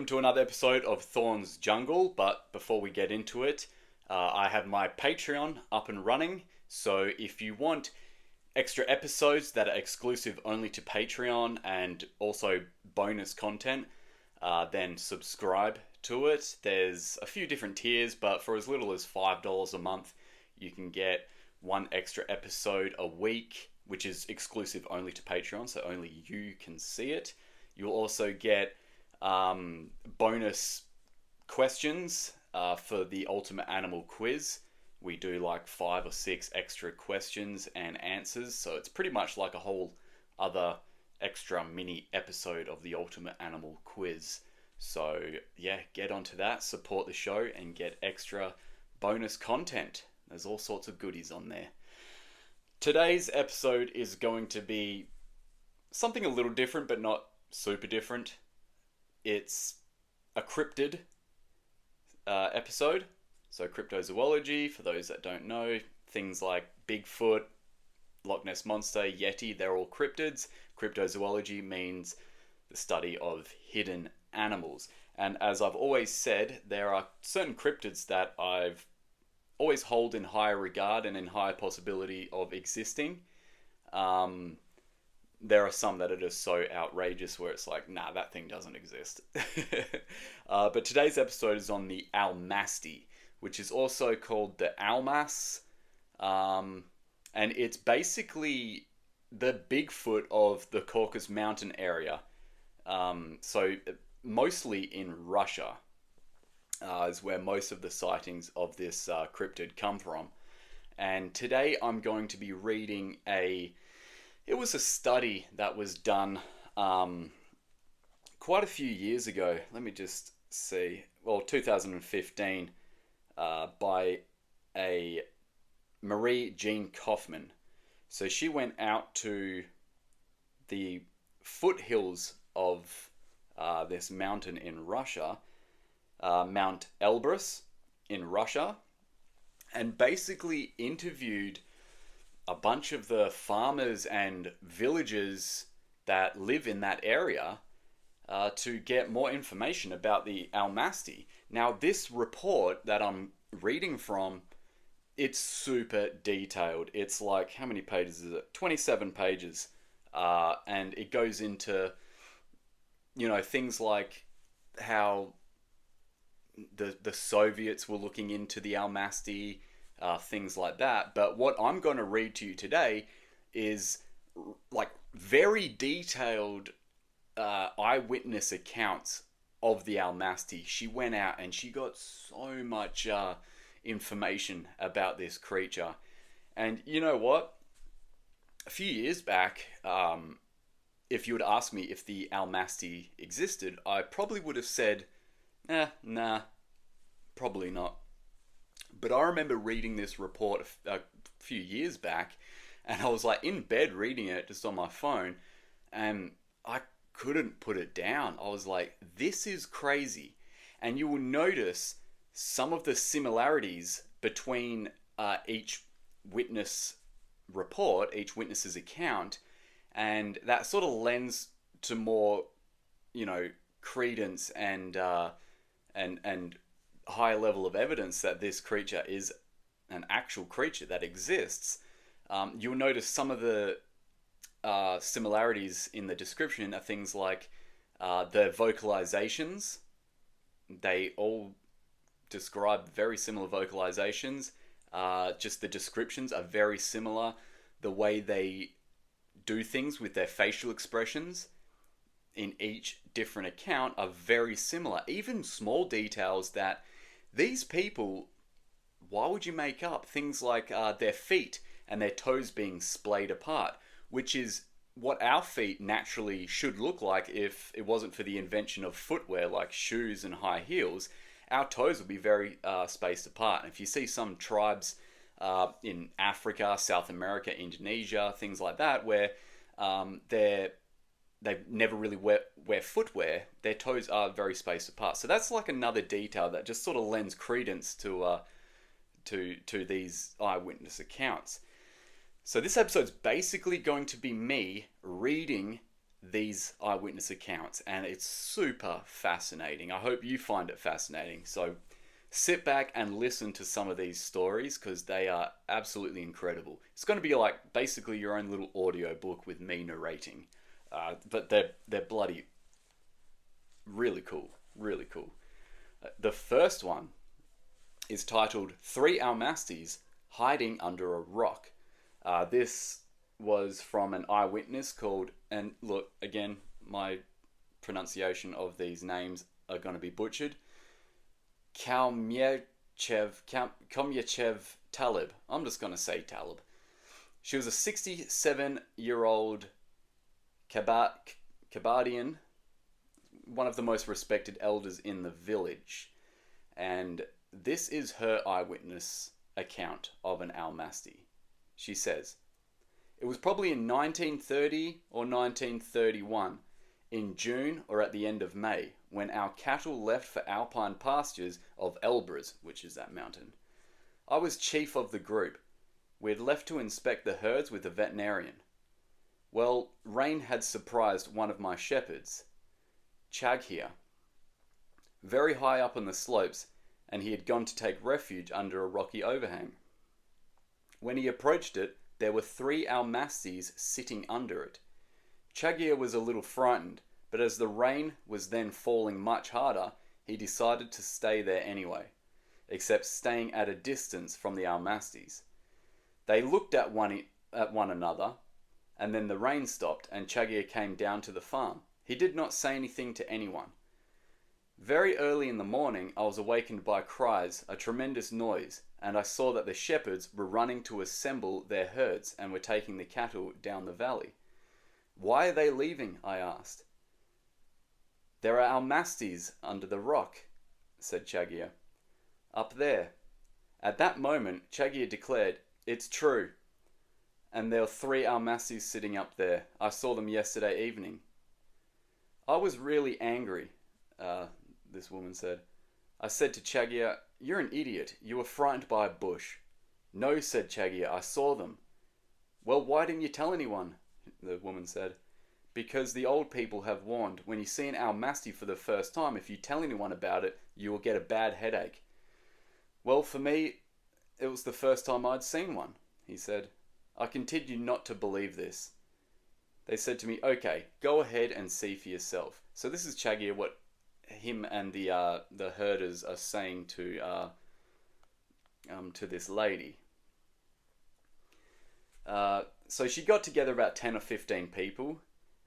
to another episode of Thorn's Jungle, but before we get into it, I have my Patreon up and running, so if you want extra episodes that are exclusive only to Patreon and also bonus content, then subscribe to it. There's a few different tiers, but for as little as $5 a month, you can get one extra episode a week, which is exclusive only to Patreon, so only you can see it. You'll also get bonus questions for the Ultimate Animal Quiz. We do like 5 or 6 extra questions and answers, so it's pretty much like a whole other extra mini episode of the Ultimate Animal Quiz. So yeah, get onto that, support the show, and get extra bonus content. There's all sorts of goodies on there. Today's episode is going to be something a little different, but not super different. It's a cryptid episode. So cryptozoology, for those that don't know, things like Bigfoot, Loch Ness Monster, Yeti, they're all cryptids. Cryptozoology means the study of hidden animals. And as I've always said, there are certain cryptids that I've always hold in higher regard and in higher possibility of existing. There are some that are just so outrageous where it's like, nah, that thing doesn't exist. But today's episode is on the Almasty, which is also called the Almas. And it's basically the Bigfoot of the Caucasus Mountain area. So mostly in Russia is where most of the sightings of this cryptid come from. And today I'm going to be reading it was a study that was done quite a few years ago. Let me just see. Well, 2015 by a Marie Jean Kaufman. So she went out to the foothills of this mountain in Russia, Mount Elbrus in Russia, and basically interviewed a bunch of the farmers and villagers that live in that area to get more information about the Almasty. Now, this report that I'm reading from, it's super detailed. It's like, how many pages is it? 27 pages. And it goes into, things like how the Soviets were looking into the Almasty, things like that. But what I'm going to read to you today is like very detailed eyewitness accounts of the Almasty. She went out and she got so much information about this creature. And you know what? A few years back, if you would ask me if the Almasty existed, I probably would have said, nah, probably not. But I remember reading this report a few years back, and I was like in bed reading it just on my phone, and I couldn't put it down. I was like, this is crazy. And you will notice some of the similarities between each witness report, each witness's account, and that sort of lends to more, credence and higher level of evidence that this creature is an actual creature that exists. You'll notice some of the similarities in the description are things like the vocalizations. They all describe very similar vocalizations. Just the descriptions are very similar. The way they do things with their facial expressions in each different account are very similar. Even small details that these people, why would you make up? Things like their feet and their toes being splayed apart, which is what our feet naturally should look like if it wasn't for the invention of footwear like shoes and high heels. Our toes would be very spaced apart. And if you see some tribes in Africa, South America, Indonesia, things like that, where they never really wear footwear, their toes are very spaced apart. So that's like another detail that just sort of lends credence to these eyewitness accounts. So this episode's basically going to be me reading these eyewitness accounts, and it's super fascinating. I hope you find it fascinating. So sit back and listen to some of these stories because they are absolutely incredible. It's going to be like basically your own little audio book with me narrating, but they're bloody really cool, really cool. The first one is titled Three Almasties Hiding Under a Rock. This was from an eyewitness called, and look, again, my pronunciation of these names are going to be butchered, Komyechev Talib. I'm just going to say Talib. She was a 67-year-old Kabardian, one of the most respected elders in the village. And this is her eyewitness account of an Almasty. She says, it was probably in 1930 or 1931, in June or at the end of May, when our cattle left for alpine pastures of Elbruz, which is that mountain. I was chief of the group. We had left to inspect the herds with a veterinarian. Well, rain had surprised one of my shepherds, Chaghir, very high up on the slopes, and he had gone to take refuge under a rocky overhang. When he approached it, there were three Almasties sitting under it. Chaghir was a little frightened, but as the rain was then falling much harder, he decided to stay there anyway, except staying at a distance from the Almasties. They looked at one another, and then the rain stopped and Chaghir came down to the farm. He did not say anything to anyone. Very early in the morning, I was awakened by cries, a tremendous noise, and I saw that the shepherds were running to assemble their herds and were taking the cattle down the valley. Why are they leaving? I asked. There are Almasties under the rock, said Chaghir. Up there. At that moment, Chaghir declared, it's true. And there were three Almasties sitting up there. I saw them yesterday evening. I was really angry, this woman said. I said to Chaghir, you're an idiot. You were frightened by a bush. No, said Chaghir, I saw them. Well, why didn't you tell anyone? The woman said. Because the old people have warned, when you see an Almasty for the first time, if you tell anyone about it, you will get a bad headache. Well, for me, it was the first time I'd seen one, he said. I continued not to believe this. They said to me, okay, go ahead and see for yourself. So this is Chaghir, what him and the herders are saying to this lady. So she got together about 10 or 15 people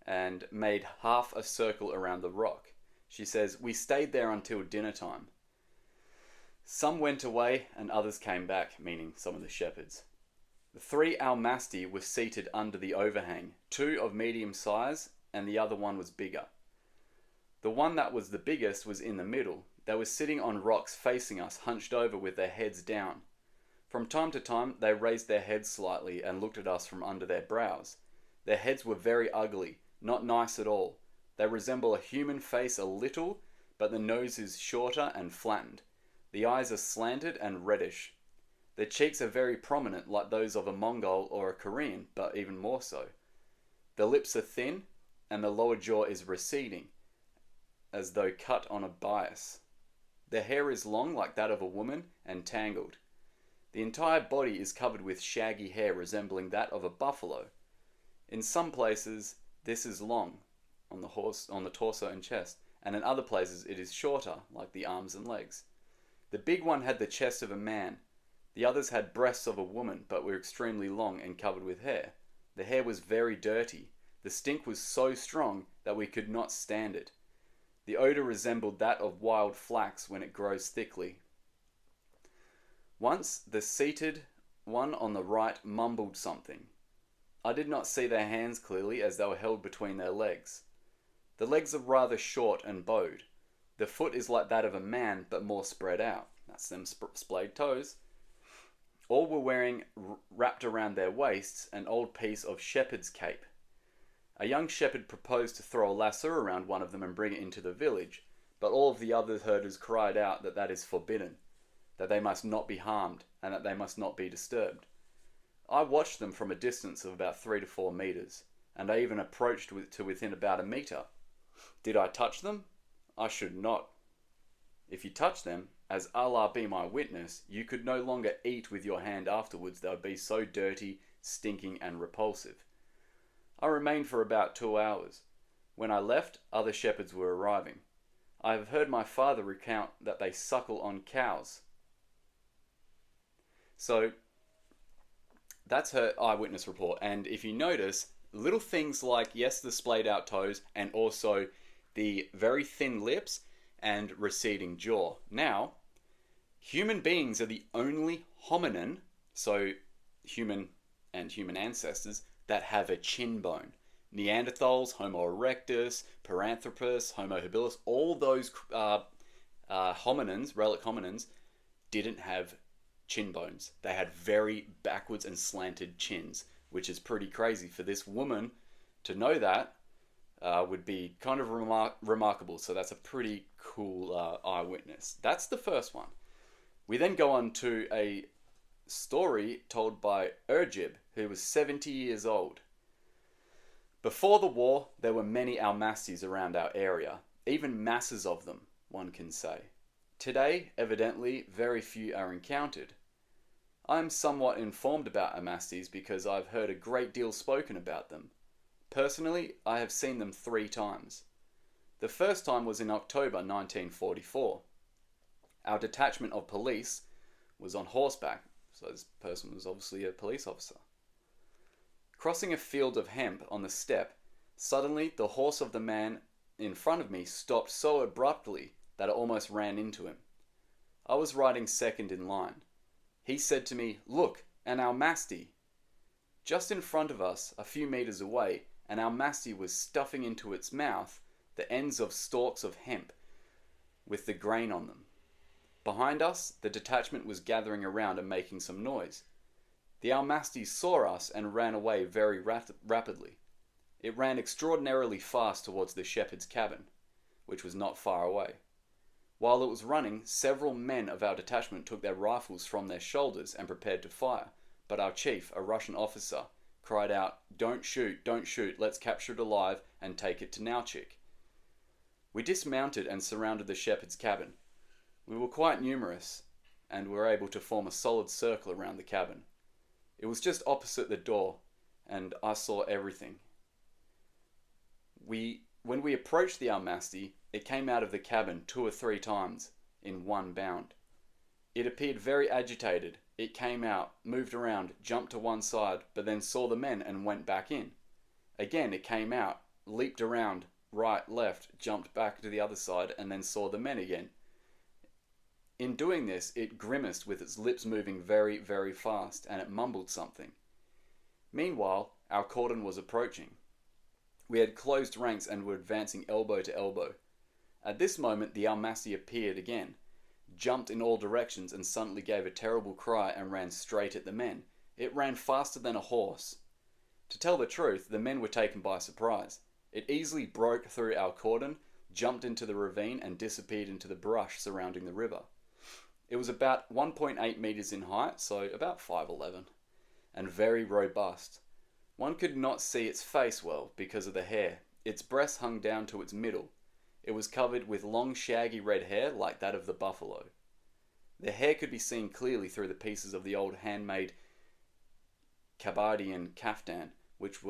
and made half a circle around the rock. She says, we stayed there until dinner time. Some went away and others came back, meaning some of the shepherds. The three Almasty were seated under the overhang, two of medium size and the other one was bigger. The one that was the biggest was in the middle. They were sitting on rocks facing us, hunched over with their heads down. From time to time, they raised their heads slightly and looked at us from under their brows. Their heads were very ugly, not nice at all. They resemble a human face a little, but the nose is shorter and flattened. The eyes are slanted and reddish. Their cheeks are very prominent, like those of a Mongol or a Korean, but even more so. The lips are thin, and the lower jaw is receding, as though cut on a bias. Their hair is long like that of a woman and tangled. The entire body is covered with shaggy hair resembling that of a buffalo. In some places this is long on the torso and chest, and in other places it is shorter like the arms and legs. The big one had the chest of a man. The others had breasts of a woman but were extremely long and covered with hair. The hair was very dirty. The stink was so strong that we could not stand it. The odour resembled that of wild flax when it grows thickly. Once the seated one on the right mumbled something. I did not see their hands clearly as they were held between their legs. The legs are rather short and bowed. The foot is like that of a man but more spread out. That's them splayed toes. All were wearing, wrapped around their waists, an old piece of shepherd's cape. A young shepherd proposed to throw a lasso around one of them and bring it into the village, but all of the other herders cried out that that is forbidden, that they must not be harmed, and that they must not be disturbed. I watched them from a distance of about 3 to 4 meters. and I even approached to within about a metre. Did I touch them? I should not. If you touch them, as Allah be my witness, you could no longer eat with your hand afterwards. They would be so dirty, stinking, and repulsive. I remained for about 2 hours. When I left, other shepherds were arriving. I have heard my father recount that they suckle on cows. So, that's her eyewitness report. And if you notice, little things like, yes, the splayed out toes, and also the very thin lips and receding jaw. Now, human beings are the only hominin, so human and human ancestors, that have a chin bone. Neanderthals, Homo erectus, Paranthropus, Homo habilis, all those hominins, relic hominins, didn't have chin bones. They had very backwards and slanted chins, which is pretty crazy. For this woman to know that would be kind of remarkable. So that's a pretty cool eyewitness. That's the first one. We then go on to a story told by Urjib, who was 70 years old. Before the war, there were many Almasties around our area, even masses of them, one can say. Today, evidently, very few are encountered. I am somewhat informed about Almasties because I've heard a great deal spoken about them. Personally, I have seen them 3 times. The first time was in October 1944. Our detachment of police was on horseback, so this person was obviously a police officer. Crossing a field of hemp on the steppe, suddenly the horse of the man in front of me stopped so abruptly that I almost ran into him. I was riding second in line. He said to me, "Look, an Almasty." Just in front of us, a few meters away, an Almasty was stuffing into its mouth the ends of stalks of hemp with the grain on them. Behind us, the detachment was gathering around and making some noise. The Almasty saw us and ran away very rapidly. It ran extraordinarily fast towards the shepherd's cabin, which was not far away. While it was running, several men of our detachment took their rifles from their shoulders and prepared to fire, but our chief, a Russian officer, cried out, don't shoot, let's capture it alive and take it to Nauchik." We dismounted and surrounded the shepherd's cabin. We were quite numerous, and were able to form a solid circle around the cabin. It was just opposite the door, and I saw everything. When we approached the Almasty, it came out of the cabin 2 or 3 times in one bound. It appeared very agitated. It came out, moved around, jumped to one side, but then saw the men and went back in. Again, it came out, leaped around, right, left, jumped back to the other side, and then saw the men again. In doing this, it grimaced with its lips moving very, very fast, and it mumbled something. Meanwhile, our cordon was approaching. We had closed ranks and were advancing elbow to elbow. At this moment, the Almasty appeared again, jumped in all directions, and suddenly gave a terrible cry and ran straight at the men. It ran faster than a horse. To tell the truth, the men were taken by surprise. It easily broke through our cordon, jumped into the ravine, and disappeared into the brush surrounding the river. It was about 1.8 meters in height, so about 5'11", and very robust. One could not see its face well because of the hair. Its breast hung down to its middle. It was covered with long shaggy red hair like that of the buffalo. The hair could be seen clearly through the pieces of the old handmade Kabardian kaftan which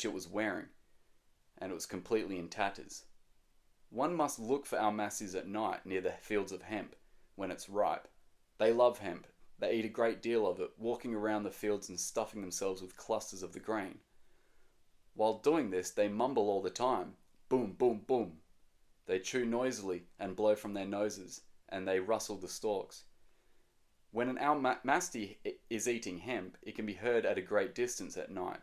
it was wearing, and it was completely in tatters. One must look for Almasties at night near the fields of hemp when it's ripe. They love hemp. They eat a great deal of it, walking around the fields and stuffing themselves with clusters of the grain. While doing this, they mumble all the time. Boom, boom, boom. They chew noisily and blow from their noses, and they rustle the stalks. When an Almasty is eating hemp, it can be heard at a great distance at night.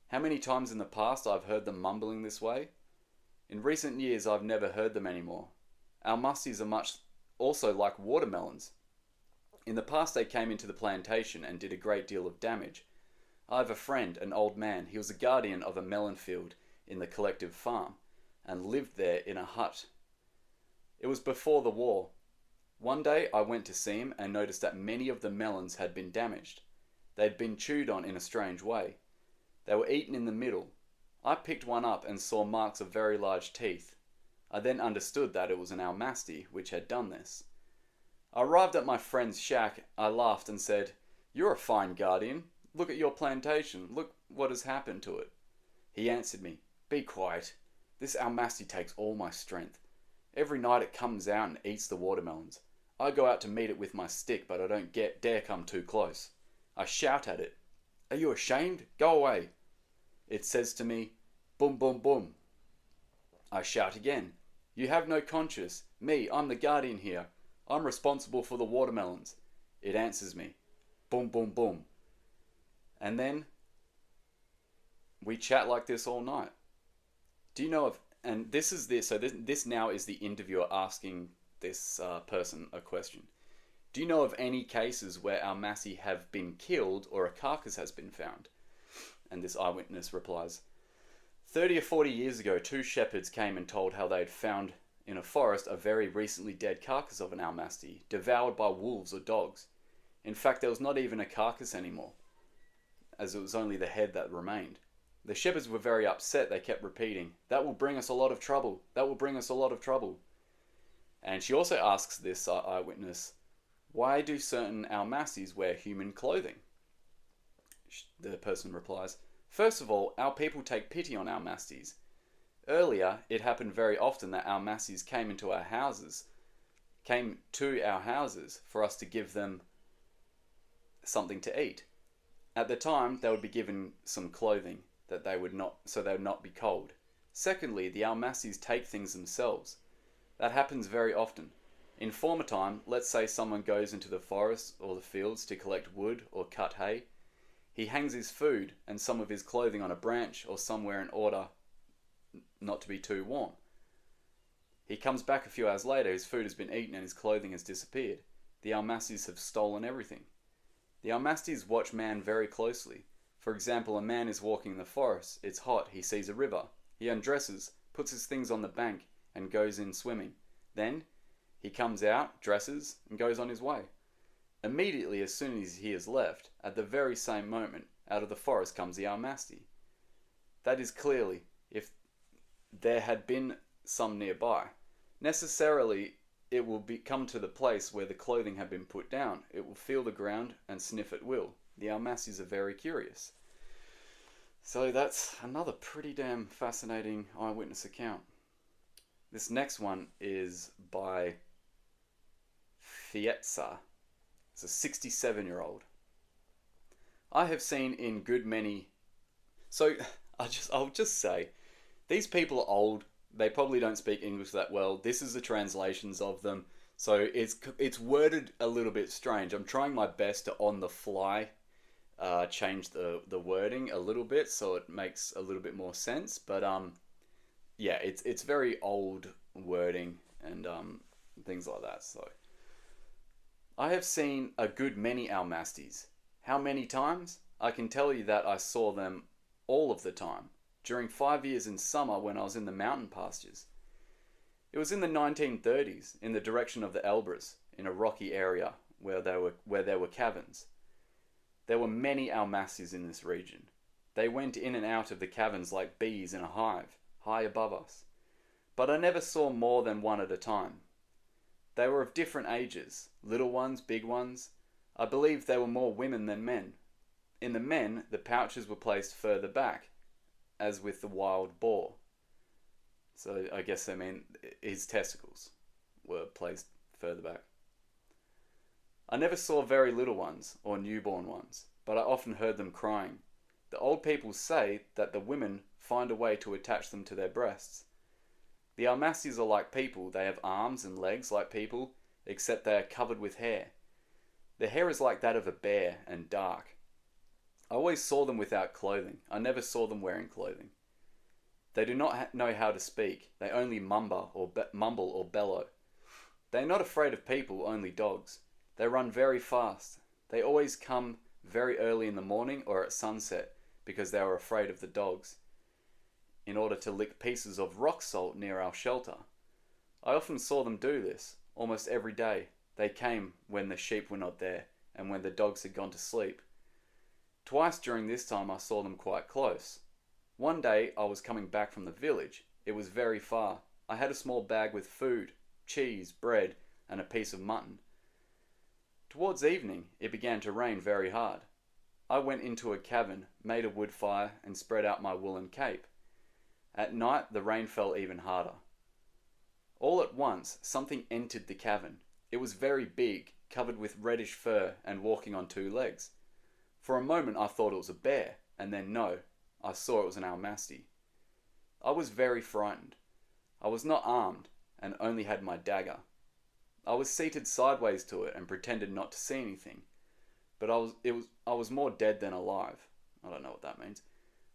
How many times in the past I've heard them mumbling this way? In recent years, I've never heard them anymore. Almasties are much also like watermelons. In the past, they came into the plantation and did a great deal of damage. I have a friend, an old man. He was a guardian of a melon field in the collective farm and lived there in a hut. It was before the war. One day I went to see him and noticed that many of the melons had been damaged. They had been chewed on in a strange way. They were eaten in the middle, I picked one up and saw marks of very large teeth. I then understood that it was an Almasty which had done this. I arrived at my friend's shack. I laughed and said, "You're a fine guardian. Look at your plantation. Look what has happened to it." He answered me, "Be quiet. This Almasty takes all my strength. Every night it comes out and eats the watermelons. I go out to meet it with my stick, but I don't dare come too close. I shout at it, 'Are you ashamed? Go away.' It says to me, 'Boom, boom, boom.' I shout again, 'You have no conscience. Me, I'm the guardian here. I'm responsible for the watermelons.' It answers me, 'Boom, boom, boom.' And then we chat like this all night. Do you know of, and this is this, so this now is the interviewer asking this person a question. Do you know of any cases where Almasty have been killed or a carcass has been found? And this eyewitness replies, 30 or 40 years ago, 2 shepherds came and told how they had found in a forest a very recently dead carcass of an Almasty, devoured by wolves or dogs. In fact, there was not even a carcass anymore, as it was only the head that remained. The shepherds were very upset. They kept repeating, 'That will bring us a lot of trouble. That will bring us a lot of trouble.' And she also asks this eyewitness, 'Why do certain Almasties wear human clothing?' The person replies, 'First of all, our people take pity on Almasties. Earlier, it happened very often that Almasties came to our houses for us to give them something to eat. At the time, they would be given some clothing that they would not be cold. Secondly, the Almasties take things themselves. That happens very often. In former time, let's say someone goes into the forest or the fields to collect wood or cut hay. He hangs his food and some of his clothing on a branch or somewhere in order not to be too warm. He comes back a few hours later, his food has been eaten and his clothing has disappeared. The Almasties have stolen everything. The Almasties watch man very closely. For example, a man is walking in the forest, it's hot, he sees a river. He undresses, puts his things on the bank and goes in swimming. Then he comes out, dresses, and goes on his way. Immediately, as soon as he has left, at the very same moment, out of the forest comes the Almasty. That is clearly, if there had been some nearby. Necessarily, it will come to the place where the clothing had been put down. It will feel the ground and sniff at will. The Almasties are very curious. So that's another pretty damn fascinating eyewitness account. This next one is by Fietza. It's a 67-year-old. I have seen in good many... So, I'll just say, these people are old. They probably don't speak English that well. This is the translations of them. So it's worded a little bit strange. I'm trying my best to, on the fly, change the wording a little bit so it makes a little bit more sense. But yeah, it's very old wording and things like that. So I have seen a good many Almasties. How many times? I can tell you that I saw them all of the time. During 5 years in summer when I was in the mountain pastures. It was in the 1930s, in the direction of the Elbras, in a rocky area where there were caverns. There were many Almasties in this region. They went in and out of the caverns like bees in a hive, high above us. But I never saw more than one at a time. They were of different ages, little ones, big ones. I believe they were more women than men. In the men, the pouches were placed further back, as with the wild boar. So I guess they mean his testicles were placed further back. I never saw very little ones or newborn ones, but I often heard them crying. The old people say that the women find a way to attach them to their breasts. The Almasties are like people. They have arms and legs like people, except they are covered with hair. Their hair is like that of a bear and dark. I always saw them without clothing. I never saw them wearing clothing. They do not know how to speak. They only mumble or bellow. They are not afraid of people, only dogs. They run very fast. They always come very early in the morning or at sunset because they are afraid of the dogs, in order to lick pieces of rock salt near our shelter. I often saw them do this, almost every day. They came when the sheep were not there and when the dogs had gone to sleep. Twice during this time I saw them quite close. One day I was coming back from the village. It was very far. I had a small bag with food, cheese, bread, and a piece of mutton. Towards evening, it began to rain very hard. I went into a cabin, made a wood fire, and spread out my woolen cape. At night, the rain fell even harder. All at once, something entered the cabin. It was very big, covered with reddish fur, and walking on two legs. For a moment I thought it was a bear, and then no, I saw it was an Almasty. I was very frightened. I was not armed, and only had my dagger. I was seated sideways to it and pretended not to see anything. But I was more dead than alive. I don't know what that means.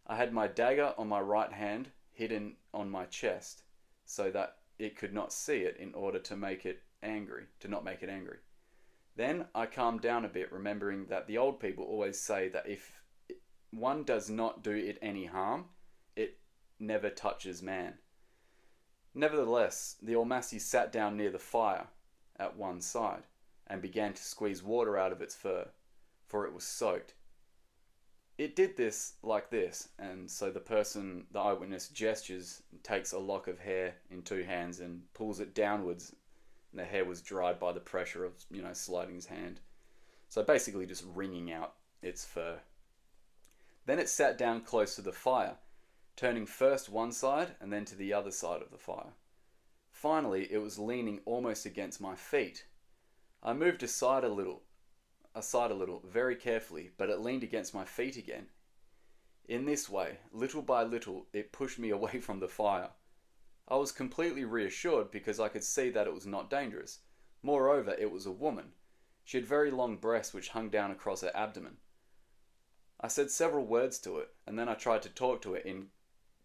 I had my dagger on my right hand, hidden on my chest, so that it could not see it in order to not make it angry. Then I calmed down a bit, remembering that the old people always say that if one does not do it any harm, it never touches man. Nevertheless, the Almasty sat down near the fire at one side and began to squeeze water out of its fur, for it was soaked. It did this like this, and so the eyewitness, gestures, takes a lock of hair in two hands and pulls it downwards, and the hair was dried by the pressure of, sliding his hand. So basically just wringing out its fur. Then it sat down close to the fire, turning first one side and then to the other side of the fire. Finally, it was leaning almost against my feet. I moved aside a little, very carefully, but it leaned against my feet again. In this way, little by little, it pushed me away from the fire. I was completely reassured because I could see that it was not dangerous. Moreover, it was a woman. She had very long breasts which hung down across her abdomen. I said several words to it, and then I tried to talk to it in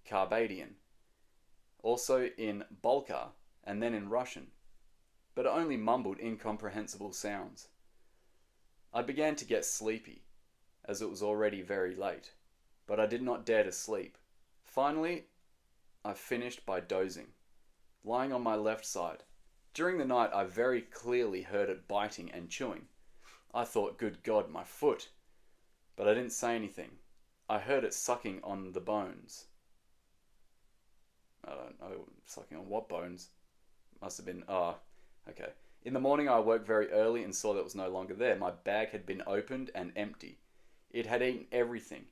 Carbadian, also in Balkar, and then in Russian, but it only mumbled incomprehensible sounds. I began to get sleepy, as it was already very late, but I did not dare to sleep. Finally, I finished by dozing, lying on my left side. During the night, I very clearly heard it biting and chewing. I thought, good God, my foot! But I didn't say anything. I heard it sucking on the bones. I don't know, sucking on what bones? Must have been, okay. In the morning I awoke very early and saw that it was no longer there. My bag had been opened and empty. It had eaten everything.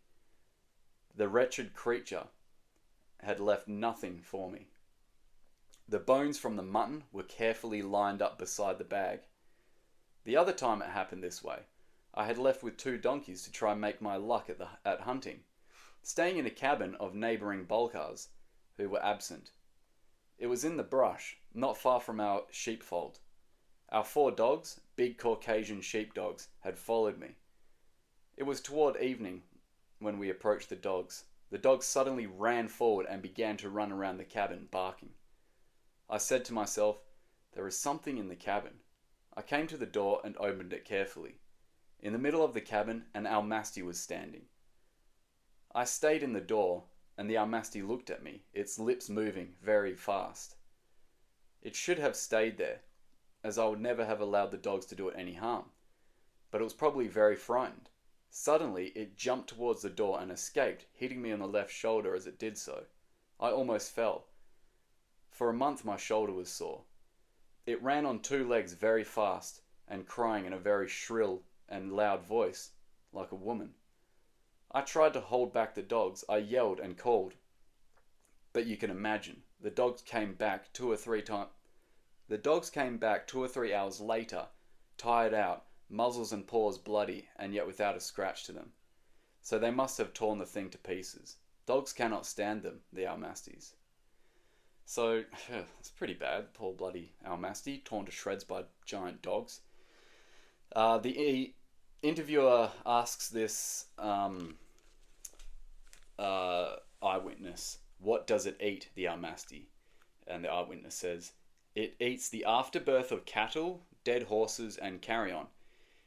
The wretched creature had left nothing for me. The bones from the mutton were carefully lined up beside the bag. The other time it happened this way, I had left with 2 donkeys to try and make my luck at hunting, staying in a cabin of neighbouring Balkars who were absent. It was in the brush, not far from our sheepfold. Our 4 dogs, big Caucasian sheepdogs, had followed me. It was toward evening when we approached the dogs. The dogs suddenly ran forward and began to run around the cabin, barking. I said to myself, there is something in the cabin. I came to the door and opened it carefully. In the middle of the cabin, an Almasty was standing. I stayed in the door, and the Almasty looked at me, its lips moving very fast. It should have stayed there, as I would never have allowed the dogs to do it any harm. But it was probably very frightened. Suddenly, it jumped towards the door and escaped, hitting me on the left shoulder as it did so. I almost fell. For a month my shoulder was sore. It ran on 2 legs very fast and crying in a very shrill and loud voice, like a woman. I tried to hold back the dogs. I yelled and called. But you can imagine, the dogs came back 2 or 3 times. The dogs came back 2 or 3 hours later, tired out, muzzles and paws bloody, and yet without a scratch to them. So they must have torn the thing to pieces. Dogs cannot stand them, the Almasties. So, it's pretty bad, poor bloody Almasty, torn to shreds by giant dogs. The interviewer asks this eyewitness, what does it eat, the Almasty? And the eyewitness says, it eats the afterbirth of cattle, dead horses, and carrion.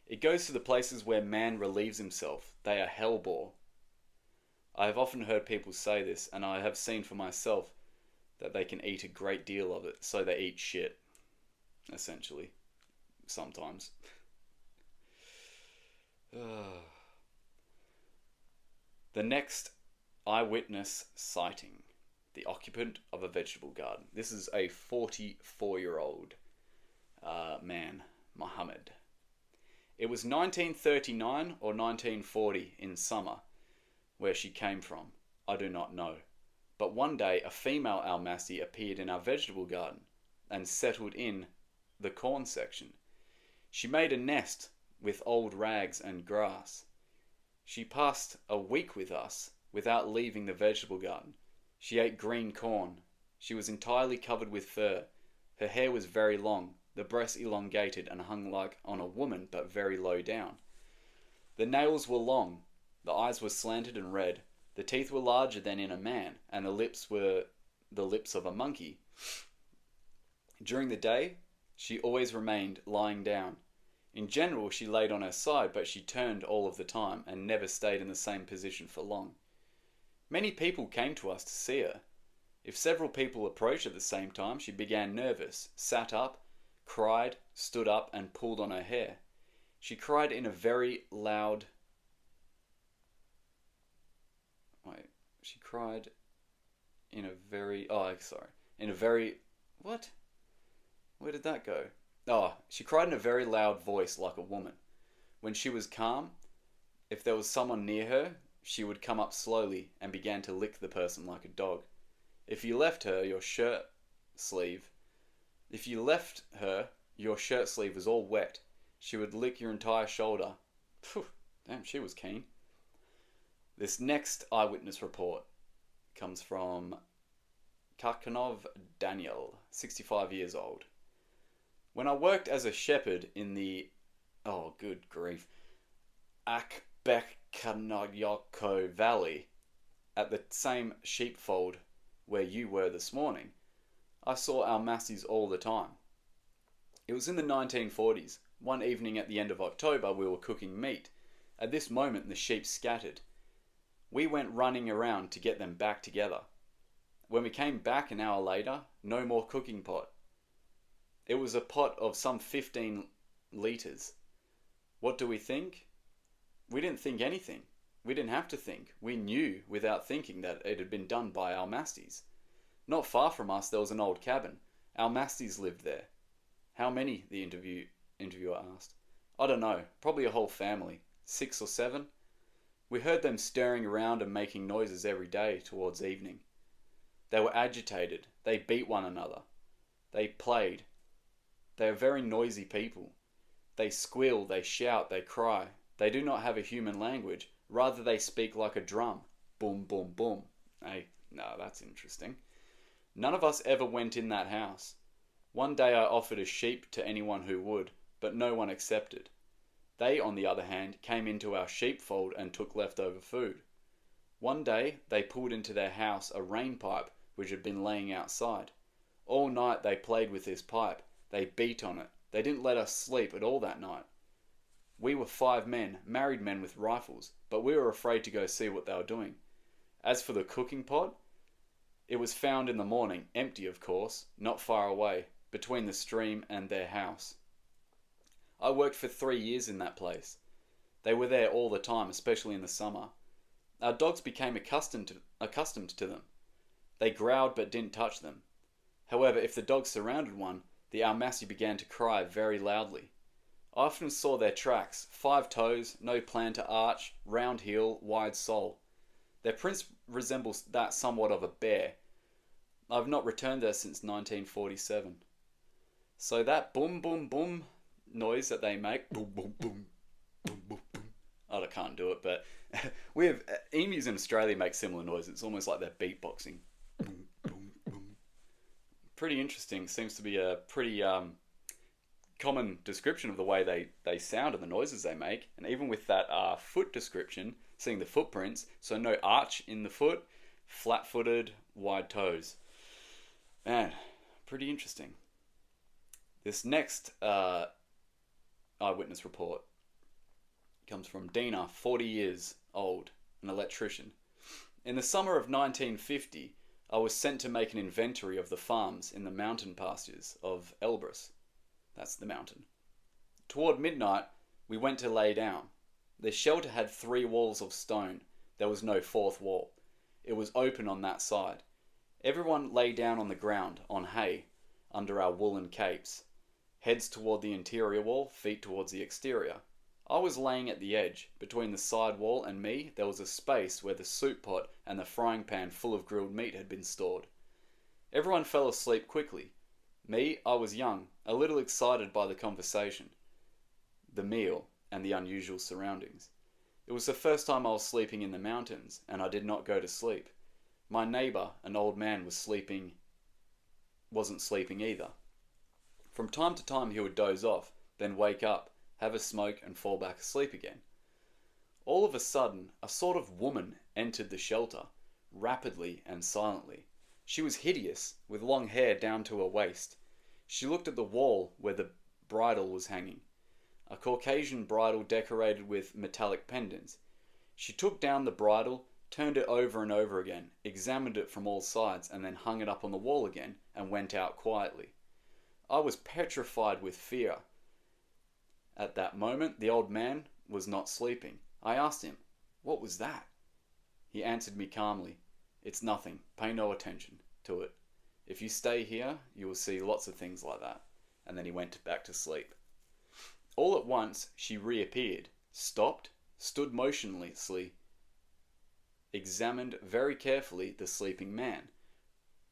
It goes to the places where man relieves himself. They are hellbore. I have often heard people say this, and I have seen for myself that they can eat a great deal of it, so they eat shit, essentially, sometimes. The next eyewitness sighting. The occupant of a vegetable garden. This is a 44-year-old man, Muhammad. It was 1939 or 1940 in summer where she came from. I do not know. But one day a female Almasty appeared in our vegetable garden and settled in the corn section. She made a nest with old rags and grass. She passed a week with us without leaving the vegetable garden. She ate green corn. She was entirely covered with fur. Her hair was very long, the breasts elongated and hung like on a woman but very low down. The nails were long, the eyes were slanted and red, the teeth were larger than in a man, and the lips were the lips of a monkey. During the day, she always remained lying down. In general, she laid on her side, but she turned all of the time and never stayed in the same position for long. Many people came to us to see her. If several people approached at the same time, she began nervous, sat up, cried, stood up, and pulled on her hair. She cried in a very loud... She cried in a very... In a very... What? Where did that go? She cried in a very loud voice like a woman. When she was calm, if there was someone near her, she would come up slowly and began to lick the person like a dog. If you left her, your shirt sleeve was all wet. She would lick your entire shoulder. Phew, damn, she was keen. This next eyewitness report comes from Karkanov Daniel, 65 years old. When I worked as a shepherd in the... Oh, good grief. Akbekkanayoko Valley, at the same sheepfold where you were this morning, I saw Almasties all the time. It was in the 1940s. One evening at the end of October, we were cooking meat. At this moment, the sheep scattered. We went running around to get them back together. When we came back an hour later, no more cooking pot. It was a pot of some 15 litres. What do we think? We didn't think anything. We didn't have to think. We knew without thinking that it had been done by Almasties. Not far from us there was an old cabin. Almasties lived there. How many? The interviewer asked. I don't know. Probably a whole family. 6 or 7. We heard them stirring around and making noises every day towards evening. They were agitated. They beat one another. They played. They are very noisy people. They squeal, they shout, they cry. They do not have a human language. Rather, they speak like a drum. Boom, boom, boom. Hey, no, that's interesting. None of us ever went in that house. One day I offered a sheep to anyone who would, but no one accepted. They, on the other hand, came into our sheepfold and took leftover food. One day, they pulled into their house a rain pipe which had been laying outside. All night they played with this pipe. They beat on it. They didn't let us sleep at all that night. We were 5 men, married men with rifles, but we were afraid to go see what they were doing. As for the cooking pot, it was found in the morning, empty of course, not far away, between the stream and their house. I worked for 3 years in that place. They were there all the time, especially in the summer. Our dogs became accustomed to them. They growled but didn't touch them. However, if the dogs surrounded one, the Almasty began to cry very loudly. I often saw their tracks, 5 toes, no plantar arch, round heel, wide sole. Their print resembles that somewhat of a bear. I've not returned there since 1947. So that boom boom boom noise that they make, boom boom boom, boom boom boom. I can't do it, but we have emus in Australia make similar noises. It's almost like they're beatboxing. Boom boom boom. Pretty interesting. Seems to be a pretty common description of the way they sound and the noises they make. And even with that foot description, seeing the footprints, so no arch in the foot, flat-footed, wide toes. Man, pretty interesting. This next eyewitness report comes from Dina, 40 years old, an electrician. In the summer of 1950, I was sent to make an inventory of the farms in the mountain pastures of Elbrus. That's the mountain. Toward midnight, we went to lay down. The shelter had 3 walls of stone. There was no 4th wall. It was open on that side. Everyone lay down on the ground, on hay, under our woolen capes. Heads toward the interior wall, feet towards the exterior. I was laying at the edge. Between the side wall and me, there was a space where the soup pot and the frying pan full of grilled meat had been stored. Everyone fell asleep quickly. Me, I was young, a little excited by the conversation, the meal, and the unusual surroundings. It was the first time I was sleeping in the mountains, and I did not go to sleep. My neighbour, an old man, wasn't sleeping either. From time to time he would doze off, then wake up, have a smoke, and fall back asleep again. All of a sudden, a sort of woman entered the shelter, rapidly and silently. She was hideous, with long hair down to her waist. She looked at the wall where the bridle was hanging, a Caucasian bridle decorated with metallic pendants. She took down the bridle, turned it over and over again, examined it from all sides, and then hung it up on the wall again and went out quietly. I was petrified with fear. At that moment, the old man was not sleeping. I asked him, "What was that?" He answered me calmly, "It's nothing. Pay no attention to it. If you stay here, you will see lots of things like that." And then he went back to sleep. All at once, she reappeared, stopped, stood motionlessly, examined very carefully the sleeping man.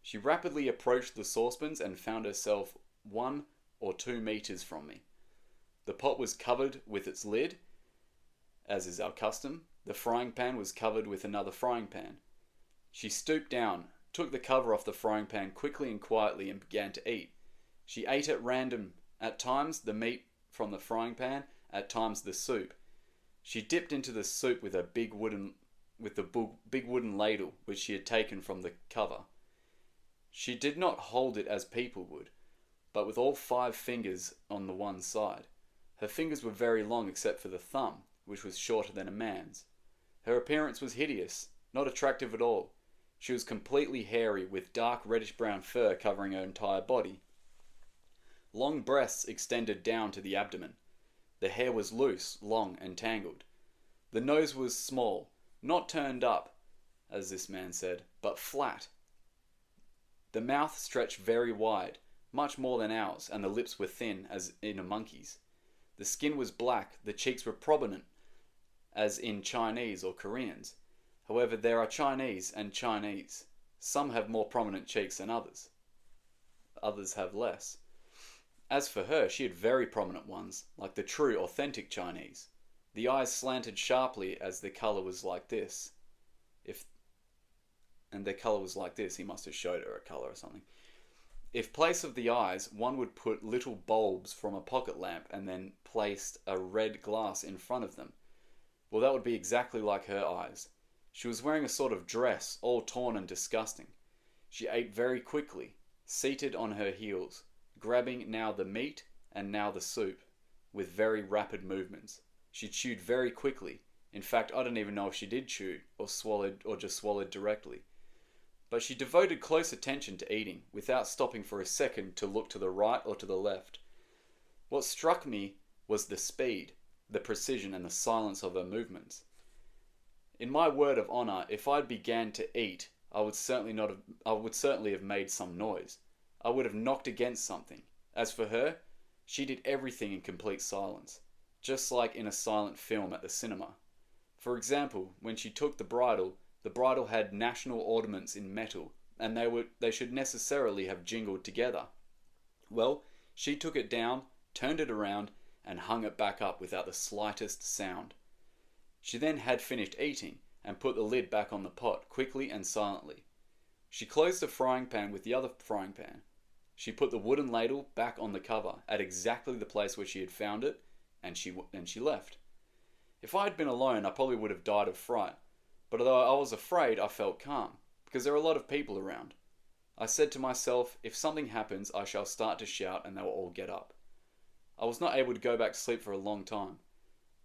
She rapidly approached the saucepans and found herself 1 or 2 meters from me. The pot was covered with its lid, as is our custom. The frying pan was covered with another frying pan. She stooped down, took the cover off the frying pan quickly and quietly, and began to eat. She ate at random, at times the meat from the frying pan, at times the soup. She dipped into the soup with the big wooden ladle which she had taken from the cover. She did not hold it as people would, but with all 5 fingers on the one side. Her fingers were very long except for the thumb, which was shorter than a man's. Her appearance was hideous, not attractive at all. She was completely hairy, with dark reddish-brown fur covering her entire body. Long breasts extended down to the abdomen. The hair was loose, long, and tangled. The nose was small, not turned up, as this man said, but flat. The mouth stretched very wide, much more than ours, and the lips were thin, as in a monkey's. The skin was black, the cheeks were prominent, as in Chinese or Koreans. However, there are Chinese and Chinese. Some have more prominent cheeks than others. Others have less. As for her, she had very prominent ones, like the true, authentic Chinese. The eyes slanted sharply as the colour was like this. And their colour was like this. He must have showed her a colour or something. If place of the eyes, one would put little bulbs from a pocket lamp and then placed a red glass in front of them. Well, that would be exactly like her eyes. She was wearing a sort of dress, all torn and disgusting. She ate very quickly, seated on her heels, grabbing now the meat and now the soup, with very rapid movements. She chewed very quickly. In fact, I don't even know if she did chew, or swallowed, or just swallowed directly. But she devoted close attention to eating, without stopping for a second to look to the right or to the left. What struck me was the speed, the precision, and the silence of her movements. In my word of honour, if I began to eat, I would certainly have made some noise. I would have knocked against something. As for her, she did everything in complete silence, just like in a silent film at the cinema. For example, when she took the bridle had national ornaments in metal, and they should necessarily have jingled together. Well, she took it down, turned it around, and hung it back up without the slightest sound. She then had finished eating, and put the lid back on the pot, quickly and silently. She closed the frying pan with the other frying pan. She put the wooden ladle back on the cover, at exactly the place where she had found it, and she left. If I had been alone, I probably would have died of fright. But although I was afraid, I felt calm, because there were a lot of people around. I said to myself, if something happens, I shall start to shout and they will all get up. I was not able to go back to sleep for a long time.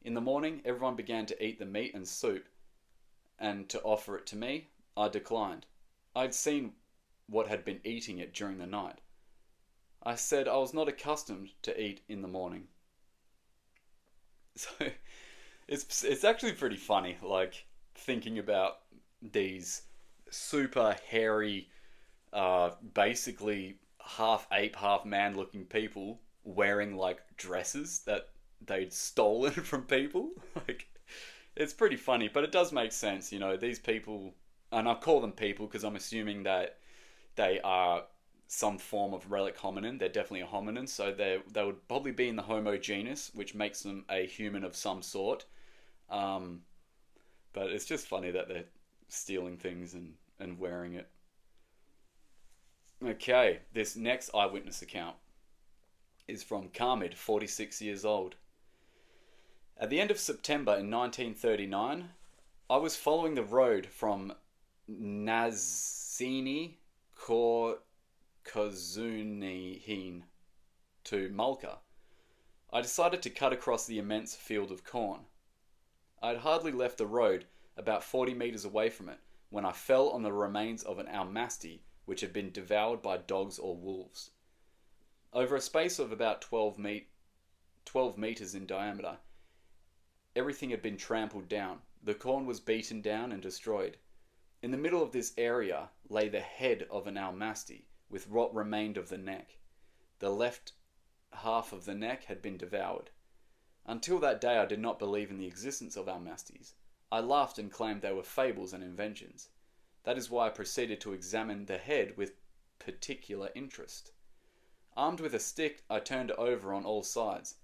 In the morning, everyone began to eat the meat and soup, and to offer it to me, I declined. I had seen what had been eating it during the night. I said I was not accustomed to eat in the morning. So, it's actually pretty funny, like, thinking about these super hairy, basically half ape, half man looking people wearing like dresses that they'd stolen from people. Like, it's pretty funny, but it does make sense, you know, these people, and I call them people because I'm assuming that they are some form of relic hominin. They're definitely a hominin, so they would probably be in the Homo genus, which makes them a human of some sort. Um, but it's just funny that they're stealing things and wearing it. Okay, this next eyewitness account is from Kamid, 46 years old. At the end of September in 1939, I was following the road from Nazini Korkozunihin to Mulka. I decided to cut across the immense field of corn. I had hardly left the road, about 40 meters away from it, when I fell on the remains of an Almasty which had been devoured by dogs or wolves. Over a space of about 12 meters in diameter, everything had been trampled down. The corn was beaten down and destroyed. In the middle of this area lay the head of an Almasty, with what remained of the neck. The left half of the neck had been devoured. Until that day I did not believe in the existence of Almasties. I laughed and claimed they were fables and inventions. That is why I proceeded to examine the head with particular interest. Armed with a stick, I turned it over on all sides,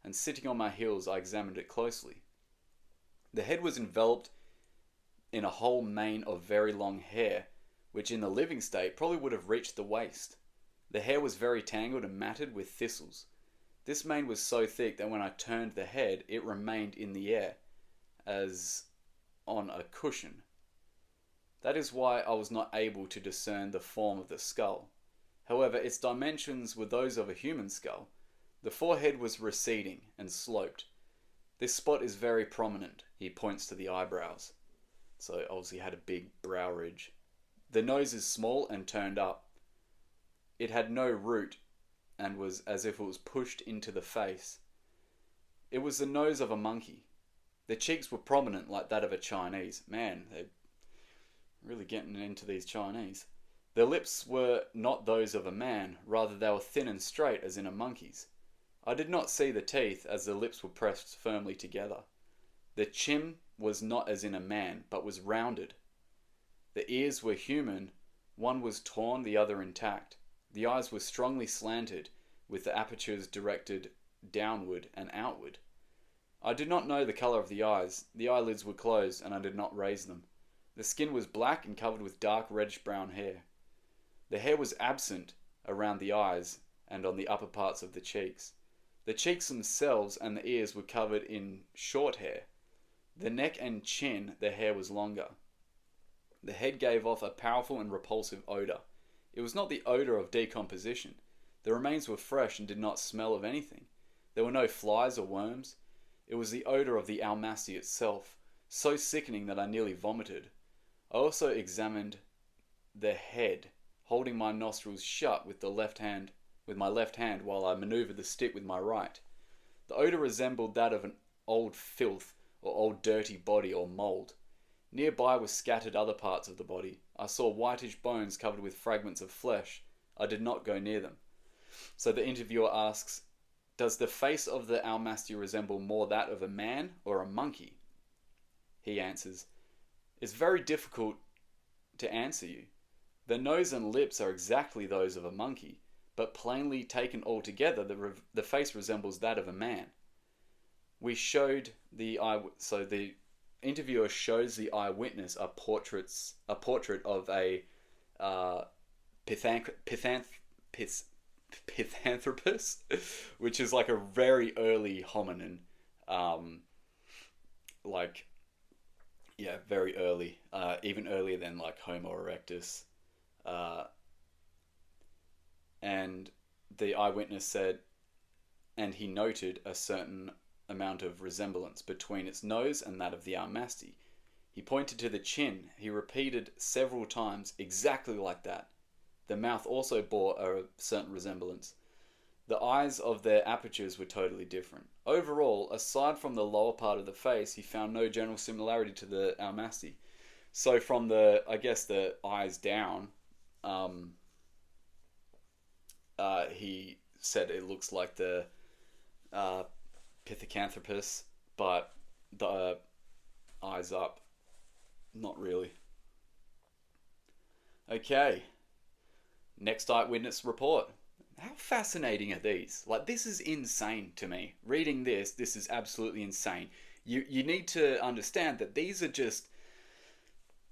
and sitting on my heels I examined it closely. The head was enveloped in a whole mane of very long hair, which in the living state probably would have reached the waist. The hair was very tangled and matted with thistles. This mane was so thick that when I turned the head, it remained in the air, as on a cushion. That is why I was not able to discern the form of the skull. However, its dimensions were those of a human skull. The forehead was receding and sloped. This spot is very prominent. He points to the eyebrows. So obviously had a big brow ridge. The nose is small and turned up. It had no root and was as if it was pushed into the face. It was the nose of a monkey. The cheeks were prominent like that of a Chinese. Man, they're really getting into these Chinese. The lips were not those of a man, rather they were thin and straight as in a monkey's. I did not see the teeth, as the lips were pressed firmly together. The chin was not as in a man, but was rounded. The ears were human, one was torn, the other intact. The eyes were strongly slanted, with the apertures directed downward and outward. I did not know the colour of the eyes. The eyelids were closed, and I did not raise them. The skin was black and covered with dark reddish-brown hair. The hair was absent around the eyes and on the upper parts of the cheeks. The cheeks themselves and the ears were covered in short hair. The neck and chin, the hair was longer. The head gave off a powerful and repulsive odour. It was not the odour of decomposition. The remains were fresh and did not smell of anything. There were no flies or worms. It was the odour of the Almasty itself, so sickening that I nearly vomited. I also examined the head, holding my nostrils shut with my left hand while I manoeuvred the stick with my right. The odour resembled that of an old filth or old dirty body or mould. Nearby were scattered other parts of the body. I saw whitish bones covered with fragments of flesh. I did not go near them. So the interviewer asks, does the face of the Almasty resemble more that of a man or a monkey? He answers, it's very difficult to answer you. The nose and lips are exactly those of a monkey, but plainly taken all together, the face resembles that of a man. We showed so the interviewer shows the eyewitness a portrait of a Pithecanthropus, which is like a very early hominin, very early, even earlier than like Homo erectus. And the eyewitness said, and he noted a certain amount of resemblance between its nose and that of the Almasty. He pointed to the chin. He repeated several times, exactly like that. The mouth also bore a certain resemblance. The eyes of their apertures were totally different. Overall, aside from the lower part of the face, he found no general similarity to the Almasty. So from the, I guess, the eyes down, um, he said it looks like the uh, Pithecanthropus, but the eyes up, not really. Okay, next eyewitness report. How fascinating are these? Like, this is insane to me. Reading this is absolutely insane. You need to understand that these are just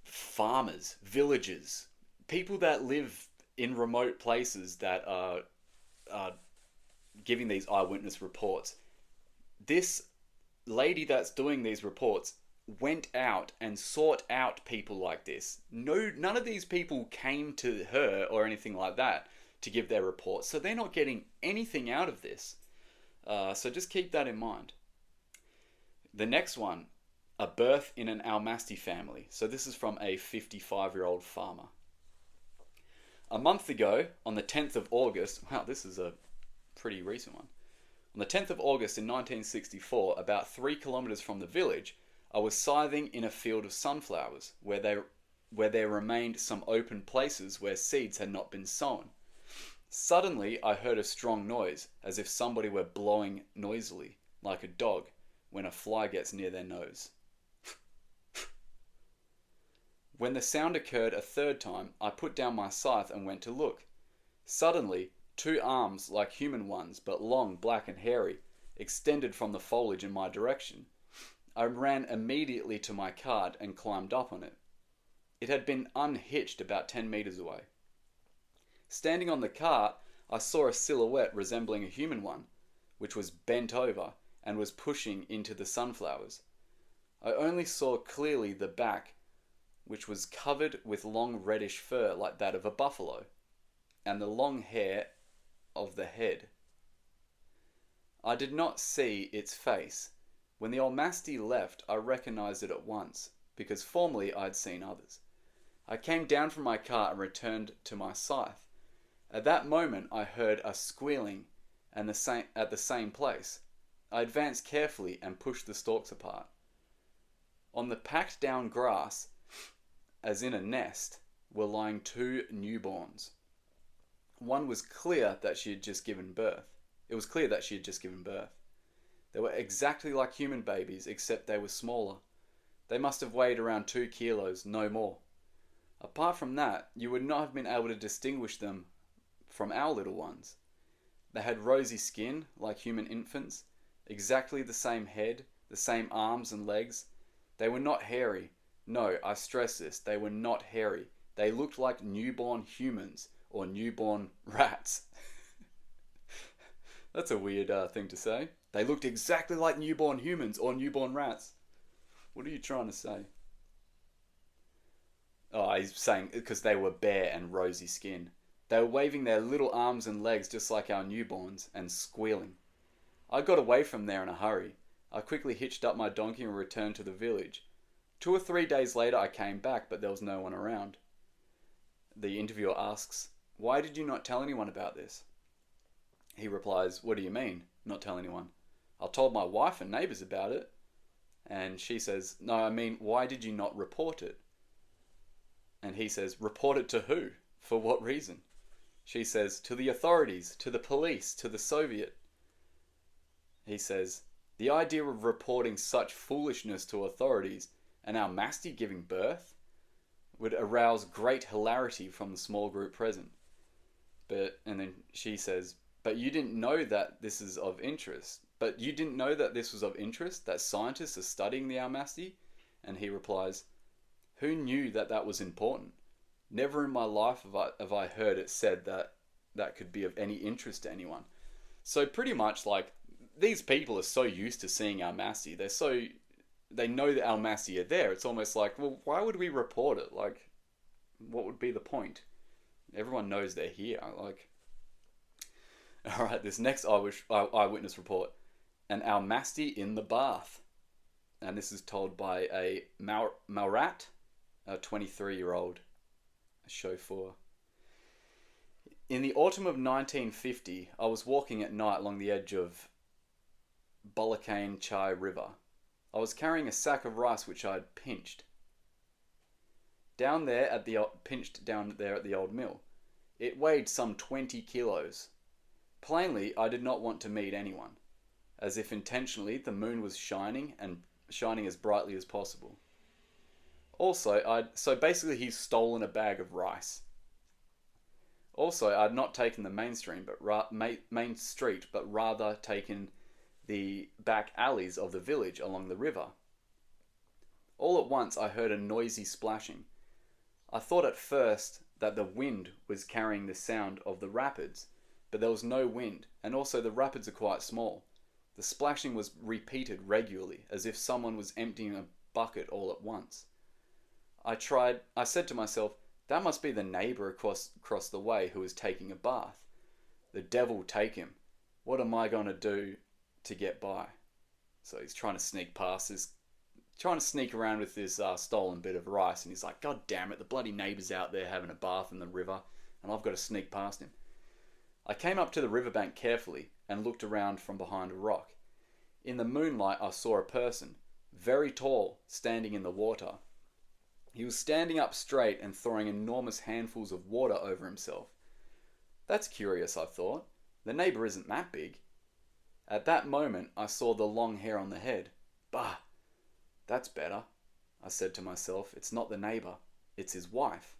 farmers, villagers, people that live in remote places that are giving these eyewitness reports. This lady that's doing these reports went out and sought out people like this. No, none of these people came to her or anything like that to give their reports, so they're not getting anything out of this. So just keep that in mind. The next one, a birth in an Almasty family. So this is from a 55-year-old farmer. A month ago, on the 10th of August, wow, this is a pretty recent one. On the 10th of August in 1964, about 3 kilometers from the village, I was scything in a field of sunflowers where there remained some open places where seeds had not been sown. Suddenly, I heard a strong noise, as if somebody were blowing noisily, like a dog, when a fly gets near their nose. When the sound occurred a third time, I put down my scythe and went to look. Suddenly, 2 arms, like human ones, but long, black and hairy, extended from the foliage in my direction. I ran immediately to my cart and climbed up on it. It had been unhitched about 10 meters away. Standing on the cart, I saw a silhouette resembling a human one, which was bent over and was pushing into the sunflowers. I only saw clearly the back, which was covered with long reddish fur like that of a buffalo, and the long hair of the head. I did not see its face. When the Almasty left, I recognized it at once, because formerly I had seen others. I came down from my cart and returned to my scythe. At that moment I heard a squealing at the same place. I advanced carefully and pushed the stalks apart. On the packed down grass, as in a nest, were lying 2 newborns. One was clear that she had just given birth. It was clear that she had just given birth. They were exactly like human babies, except they were smaller. They must have weighed around 2 kilos, no more. Apart from that, you would not have been able to distinguish them from our little ones. They had rosy skin, like human infants, exactly the same head, the same arms and legs. They were not hairy. No, I stress this, they were not hairy. They looked like newborn humans, or newborn rats. That's a weird thing to say. They looked exactly like newborn humans or newborn rats. What are you trying to say? Oh, he's saying because they were bare and rosy skin. They were waving their little arms and legs just like our newborns and squealing. I got away from there in a hurry. I quickly hitched up my donkey and returned to the village. 2 or 3 days later I came back, but there was no one around. The interviewer asks, "Why did you not tell anyone about this?" He replies, "What do you mean, not tell anyone?" "I told my wife and neighbours about it." And she says, "No, I mean, why did you not report it?" And he says, "Report it to who? For what reason?" She says, "To the authorities, to the police, to the Soviet." He says, "The idea of reporting such foolishness to authorities and Almasty giving birth would arouse great hilarity from the small group present." And then she says, "But you didn't know that this is of interest. But you didn't know that this was of interest, that scientists are studying the Almasty?" And he replies, "Who knew that that was important? Never in my life have I heard it said that that could be of any interest to anyone." So pretty much like these people are so used to seeing Almasty, they know that Almasty are there. It's almost like, well, why would we report it? Like, what would be the point? Everyone knows they're here. Like, all right, this next eyewitness report: an Almasty in the bath, and this is told by a Maurat, a 23-year-old chauffeur. In the autumn of 1950, I was walking at night along the edge of Bulacane Chai River. I was carrying a sack of rice which I had pinched. pinched down there at the old mill. It weighed some 20 kilos. Plainly, I did not want to meet anyone, as if intentionally the moon was shining and shining as brightly as possible. So basically he's stolen a bag of rice. Also, I'd not taken the main street, but rather taken the back alleys of the village along the river. All at once I heard a noisy splashing. I thought at first that the wind was carrying the sound of the rapids, but there was no wind, and also the rapids are quite small. The splashing was repeated regularly, as if someone was emptying a bucket all at once. I said to myself, that must be the neighbour across the way who is taking a bath. The devil take him. What am I going to do to get by? So he's trying to sneak around with this stolen bit of rice, and he's like, God damn it, the bloody neighbour's out there having a bath in the river, and I've got to sneak past him. I came up to the riverbank carefully and looked around from behind a rock. In the moonlight I saw a person, very tall, standing in the water. He was standing up straight and throwing enormous handfuls of water over himself. That's curious, I thought. The neighbour isn't that big. At that moment I saw the long hair on the head. Bah! That's better. I said to myself, it's not the neighbour, it's his wife.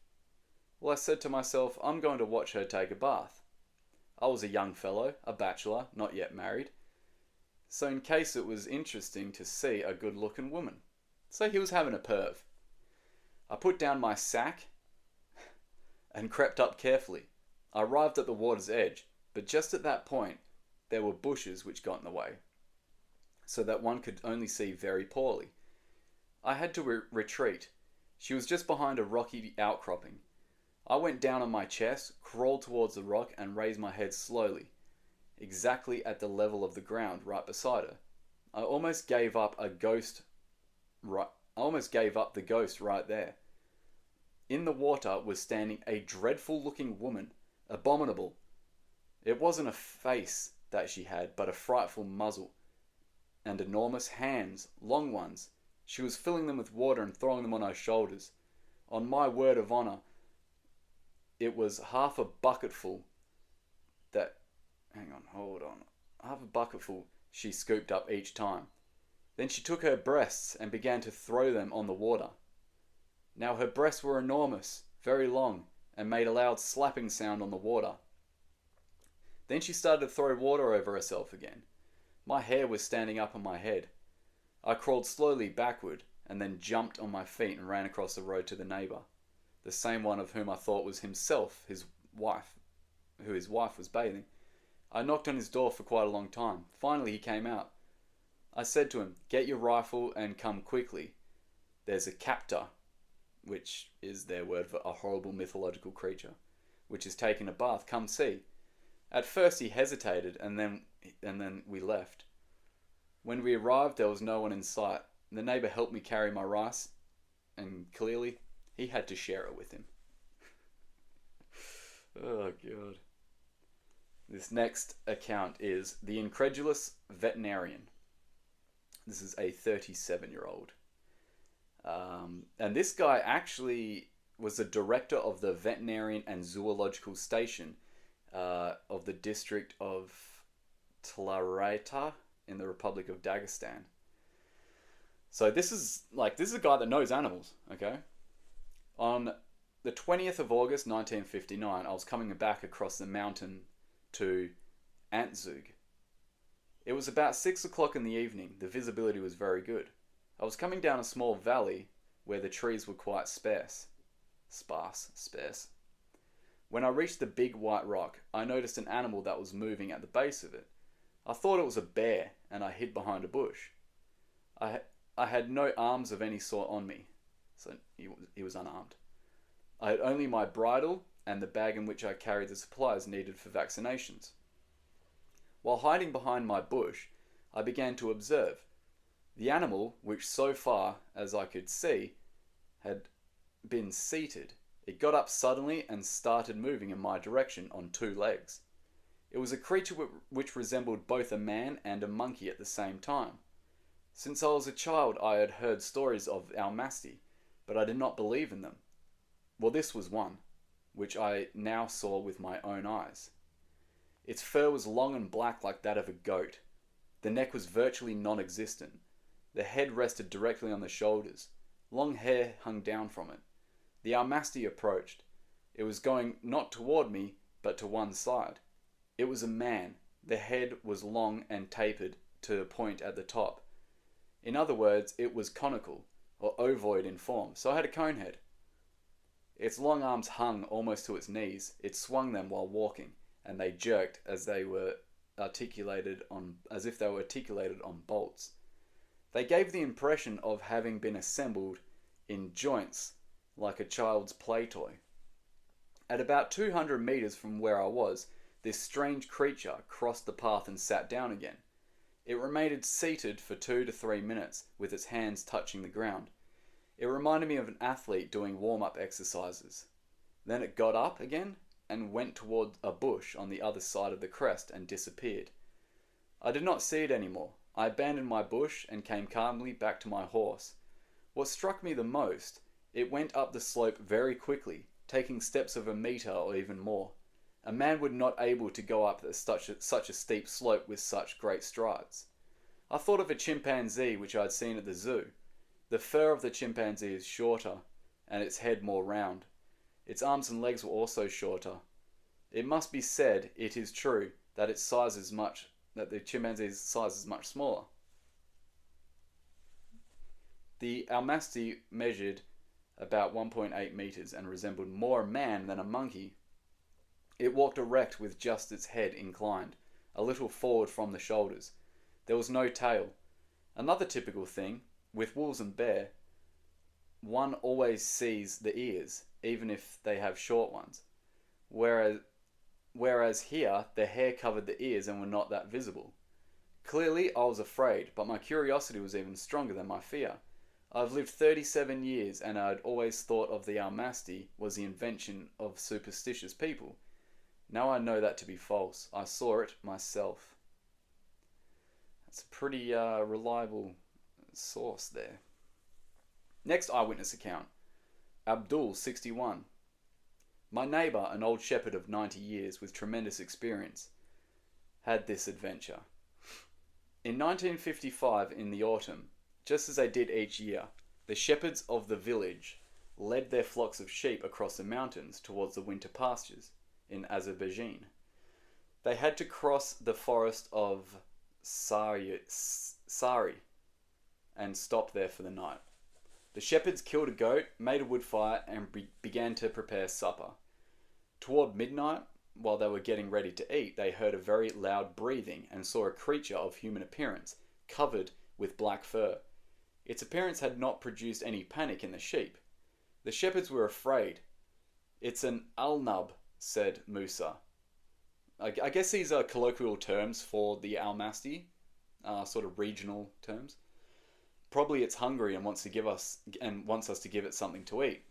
Well, I said to myself, I'm going to watch her take a bath. I was a young fellow, a bachelor, not yet married. So in case it was interesting to see a good-looking woman. So he was having a perv. I put down my sack and crept up carefully. I arrived at the water's edge, but just at that point, there were bushes which got in the way, so that one could only see very poorly. I had to retreat. She was just behind a rocky outcropping. I went down on my chest, crawled towards the rock, and raised my head slowly, exactly at the level of the ground right beside her. I almost gave up the ghost right there. In the water was standing a dreadful-looking woman, abominable. It wasn't a face that she had, but a frightful muzzle, and enormous hands, long ones. She was filling them with water and throwing them on her shoulders. On my word of honour, it was half a bucketful half a bucketful she scooped up each time. Then she took her breasts and began to throw them on the water. Now her breasts were enormous, very long, and made a loud slapping sound on the water. Then she started to throw water over herself again. My hair was standing up on my head. I crawled slowly backward and then jumped on my feet and ran across the road to the neighbour, the same one of whom I thought was himself, his wife was bathing. I knocked on his door for quite a long time. Finally he came out. I said to him, "Get your rifle and come quickly. There's a captor," which is their word for a horrible mythological creature, which is taking a bath. Come see. At first he hesitated, and then we left. When we arrived, there was no one in sight. The neighbour helped me carry my rice, and clearly he had to share it with him. Oh, God. This next account is The Incredulous Veterinarian. This is a 37-year-old. And this guy actually was the director of the veterinarian and zoological station of the district of Tlahreta in the Republic of Dagestan. So this is a guy that knows animals, okay? On the 20th of August 1959, I was coming back across the mountain to Antzug. It was about 6 o'clock in the evening. The visibility was very good. I was coming down a small valley where the trees were quite sparse. When I reached the big white rock, I noticed an animal that was moving at the base of it. I thought it was a bear, and I hid behind a bush. I had no arms of any sort on me, so he was unarmed. I had only my bridle and the bag in which I carried the supplies needed for vaccinations. While hiding behind my bush, I began to observe. The animal, which so far as I could see, had been seated. It got up suddenly and started moving in my direction on 2 legs. It was a creature which resembled both a man and a monkey at the same time. Since I was a child, I had heard stories of Almasty, but I did not believe in them. Well, this was one, which I now saw with my own eyes. Its fur was long and black like that of a goat. The neck was virtually non-existent. The head rested directly on the shoulders. Long hair hung down from it. The Almasty approached. It was going not toward me, but to one side. It was a man. The head was long and tapered to a point at the top. In other words, it was conical, or ovoid in form, so it had a cone head. Its long arms hung almost to its knees. It swung them while walking, and they jerked as if they were articulated on bolts. They gave the impression of having been assembled in joints like a child's play toy. At about 200 meters from where I was, this strange creature crossed the path and sat down again. It remained seated for 2 to 3 minutes with its hands touching the ground. It reminded me of an athlete doing warm-up exercises. Then it got up again and went toward a bush on the other side of the crest and disappeared. I did not see it anymore. I abandoned my bush and came calmly back to my horse. What struck me the most, it went up the slope very quickly, taking steps of a meter or even more. A man would not able to go up such a steep slope with such great strides. I thought of a chimpanzee which I had seen at the zoo. The fur of the chimpanzee is shorter, and its head more round. Its arms and legs were also shorter. It must be said, it is true, that the chimpanzee's size is much smaller. The Almasty measured about 1.8 meters and resembled more a man than a monkey. It walked erect with just its head inclined, a little forward from the shoulders. There was no tail. Another typical thing, with wolves and bear, one always sees the ears, even if they have short ones. Whereas here, the hair covered the ears and were not that visible. Clearly, I was afraid, but my curiosity was even stronger than my fear. I've lived 37 years and I'd always thought of the Almasty was the invention of superstitious people. Now I know that to be false. I saw it myself. That's a pretty reliable source there. Next eyewitness account. Abdul, 61. My neighbour, an old shepherd of 90 years with tremendous experience, had this adventure. In 1955, in the autumn, just as they did each year, the shepherds of the village led their flocks of sheep across the mountains towards the winter pastures in Azerbaijan. They had to cross the forest of Sari and stop there for the night. The shepherds killed a goat, made a wood fire, and began to prepare supper. Toward midnight, while they were getting ready to eat, they heard a very loud breathing and saw a creature of human appearance, covered with black fur. Its appearance had not produced any panic in the sheep. The shepherds were afraid. "It's an Alnub," said Musa. I guess these are colloquial terms for the Almasty, sort of regional terms. Probably it's hungry and wants us to give it something to eat.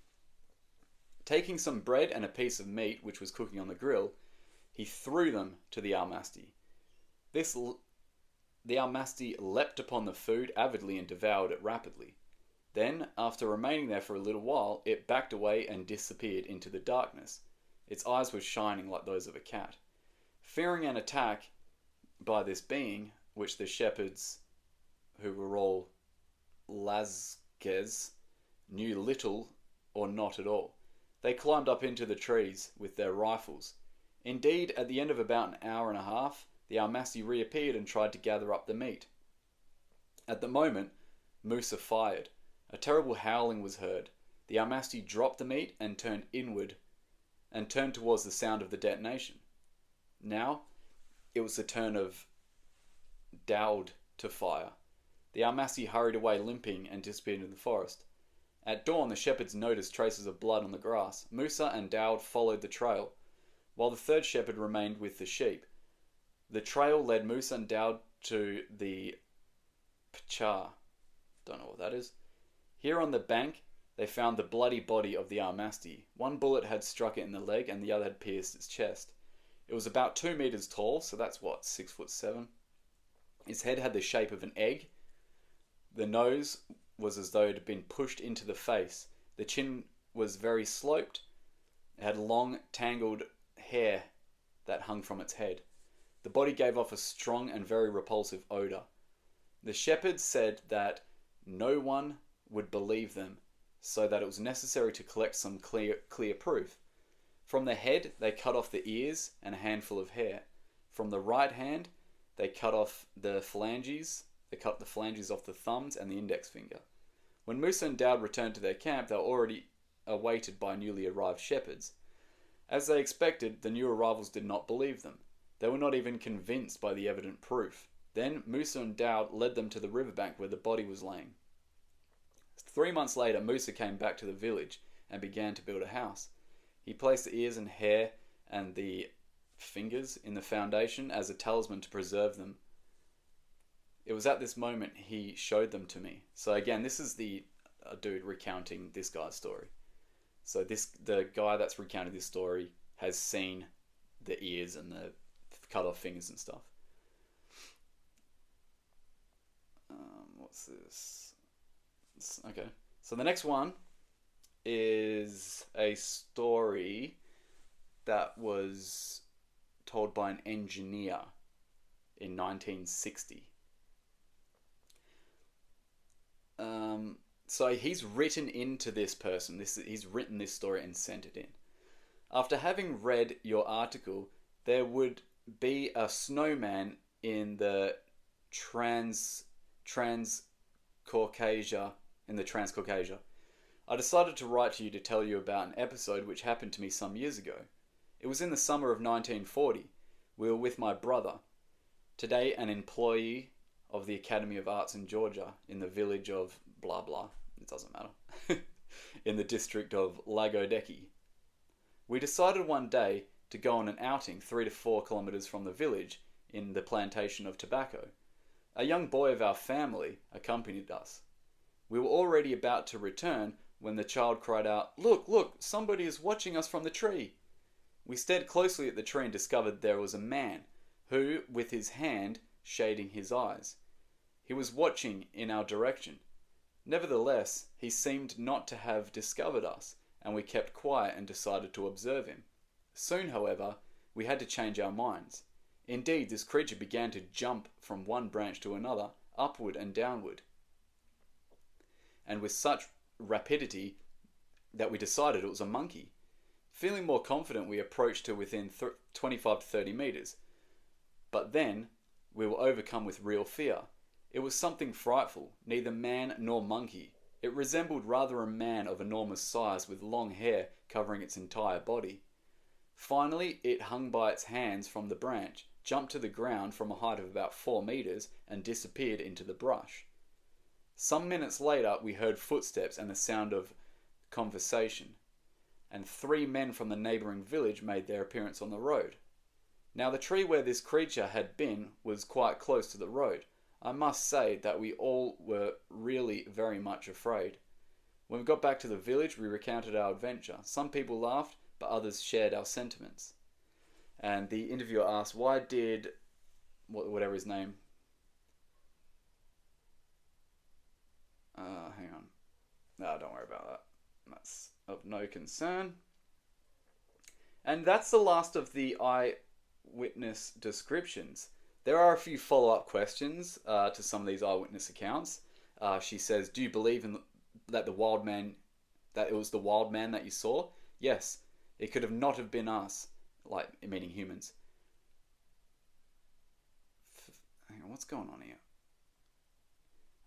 Taking some bread and a piece of meat which was cooking on the grill, he threw them to the Almasty. The Almasty leapt upon the food avidly and devoured it rapidly. Then, after remaining there for a little while, it backed away and disappeared into the darkness. Its eyes were shining like those of a cat. Fearing an attack by this being, which the shepherds, who were all Lazkes, knew little or not at all, they climbed up into the trees with their rifles. Indeed, at the end of about an hour and a half, the Almasty reappeared and tried to gather up the meat. At the moment, Musa fired. A terrible howling was heard. The Almasty dropped the meat and turned inward and turned towards the sound of the detonation. Now, it was the turn of Dowd to fire. The Almasty hurried away limping and disappeared in the forest. At dawn, the shepherds noticed traces of blood on the grass. Musa and Dowd followed the trail, while the third shepherd remained with the sheep. The trail led Musa and Dowd to the Pchar. Don't know what that is. Here on the bank, they found the bloody body of the Almasty. One bullet had struck it in the leg and the other had pierced its chest. It was about 2 meters tall, so that's 6'7". Its head had the shape of an egg. The nose was as though it had been pushed into the face. The chin was very sloped. It had long, tangled hair that hung from its head. The body gave off a strong and very repulsive odor. The shepherds said that no one would believe them, so that it was necessary to collect some clear proof. From the head, they cut off the ears and a handful of hair. From the right hand, they cut off the phalanges. They cut the phalanges off the thumbs and the index finger. When Musa and Dowd returned to their camp, they were already awaited by newly arrived shepherds. As they expected, the new arrivals did not believe them. They were not even convinced by the evident proof. Then Musa and Dowd led them to the riverbank where the body was laying. 3 months later, Musa came back to the village and began to build a house. He placed the ears and hair and the fingers in the foundation as a talisman to preserve them. It was at this moment he showed them to me. So again, this is the dude recounting this guy's story. So the guy that's recounting this story has seen the ears and the cut off fingers and stuff. What's this? Okay. So the next one is a story that was told by an engineer in 1960. So he's written into this person. He's written this story and sent it in. After having read your article, there would be a snowman in the Transcaucasia. I decided to write to you to tell you about an episode which happened to me some years ago. It was in the summer of 1940. We were with my brother, today an employee of the Academy of Arts in Georgia, in the village of blah blah, it doesn't matter, in the district of Lagodeki. We decided one day to go on an outing 3 to 4 kilometers from the village in the plantation of tobacco. A young boy of our family accompanied us. We were already about to return when the child cried out, look, somebody is watching us from the tree." We stared closely at the tree and discovered there was a man who, with his hand shading his eyes, he was watching in our direction. Nevertheless, he seemed not to have discovered us, and we kept quiet and decided to observe him. Soon, however, we had to change our minds. Indeed, this creature began to jump from one branch to another, upward and downward, and with such rapidity that we decided it was a monkey. Feeling more confident, we approached to within 25 to 30 meters. But then, we were overcome with real fear. It was something frightful, neither man nor monkey. It resembled rather a man of enormous size with long hair covering its entire body. Finally, it hung by its hands from the branch, jumped to the ground from a height of about 4 meters, and disappeared into the brush. Some minutes later, we heard footsteps and the sound of conversation, and 3 men from the neighbouring village made their appearance on the road. Now, the tree where this creature had been was quite close to the road. I must say that we all were really very much afraid. When we got back to the village, we recounted our adventure. Some people laughed, but others shared our sentiments. And the interviewer asked, why did, whatever his name, hang on. No, don't worry about that. That's of no concern. And that's the last of the eyewitness descriptions. There are a few follow-up questions to some of these eyewitness accounts. She says, do you believe that it was the wild man that you saw? Yes, it could have not have been us, like meaning humans. Hang on, what's going on here?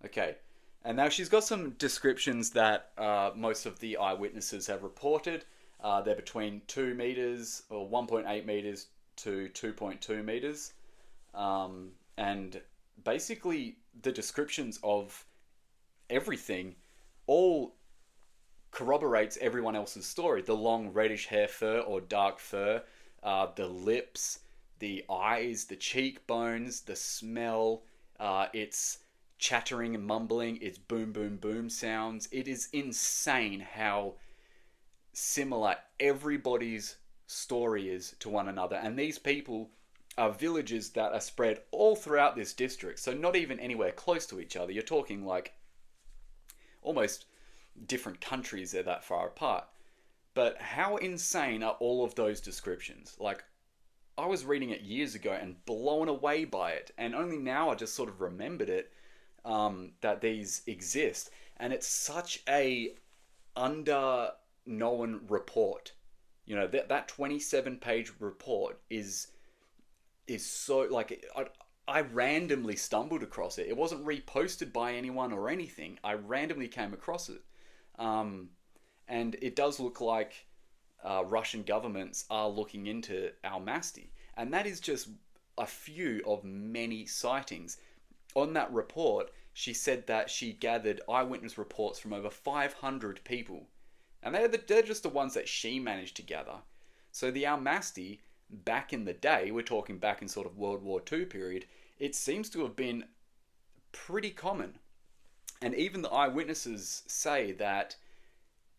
Okay, and now she's got some descriptions that most of the eyewitnesses have reported. They're between 2 meters or 1.8 meters to 2.2 meters. And basically the descriptions of everything all corroborates everyone else's story. The long reddish hair fur or dark fur, the lips, the eyes, the cheekbones, the smell, it's chattering and mumbling, it's boom, boom, boom sounds. It is insane how similar everybody's story is to one another. And these people are villages that are spread all throughout this district, so not even anywhere close to each other. You're talking like almost different countries, they're that far apart. But how insane are all of those descriptions? Like, I was reading it years ago and blown away by it, and only now I just sort of remembered it, that these exist, and it's such a under known report. You know, that 27-page report is so like I randomly stumbled across it. It wasn't reposted by anyone or anything. I randomly came across it, um, and it does look like Russian governments are looking into Almasty, and that is just a few of many sightings. On that report, she said that she gathered eyewitness reports from over 500 people, and they're just the ones that she managed to gather. So the Almasty, back in the day, we're talking back in sort of World War II period, it seems to have been pretty common. And even the eyewitnesses say that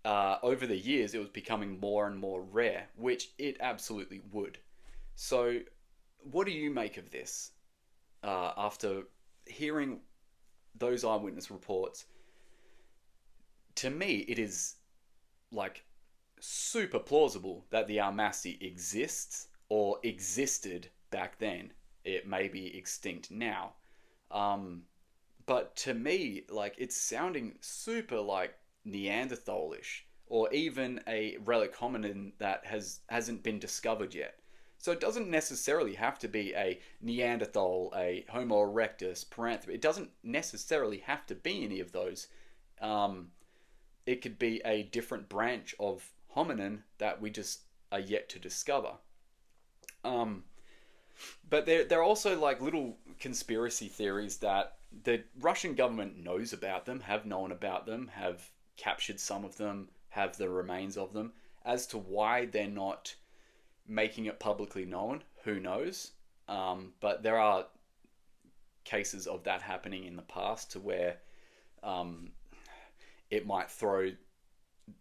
over the years it was becoming more and more rare, which it absolutely would. So, what do you make of this after hearing those eyewitness reports? To me, it is like super plausible that the Almasty exists or existed back then. It may be extinct now. Um, but to me, like, it's sounding super like Neanderthalish, or even a relic hominin that hasn't been discovered yet. So it doesn't necessarily have to be a Neanderthal, a Homo erectus, Paranthropus. It doesn't necessarily have to be any of those. Um, it could be a different branch of hominin that we just are yet to discover. Um, but there are also like little conspiracy theories that the Russian government knows about them, have known about them, have captured some of them, have the remains of them. As to why they're not making it publicly known, who knows? But there are cases of that happening in the past to where um, it might throw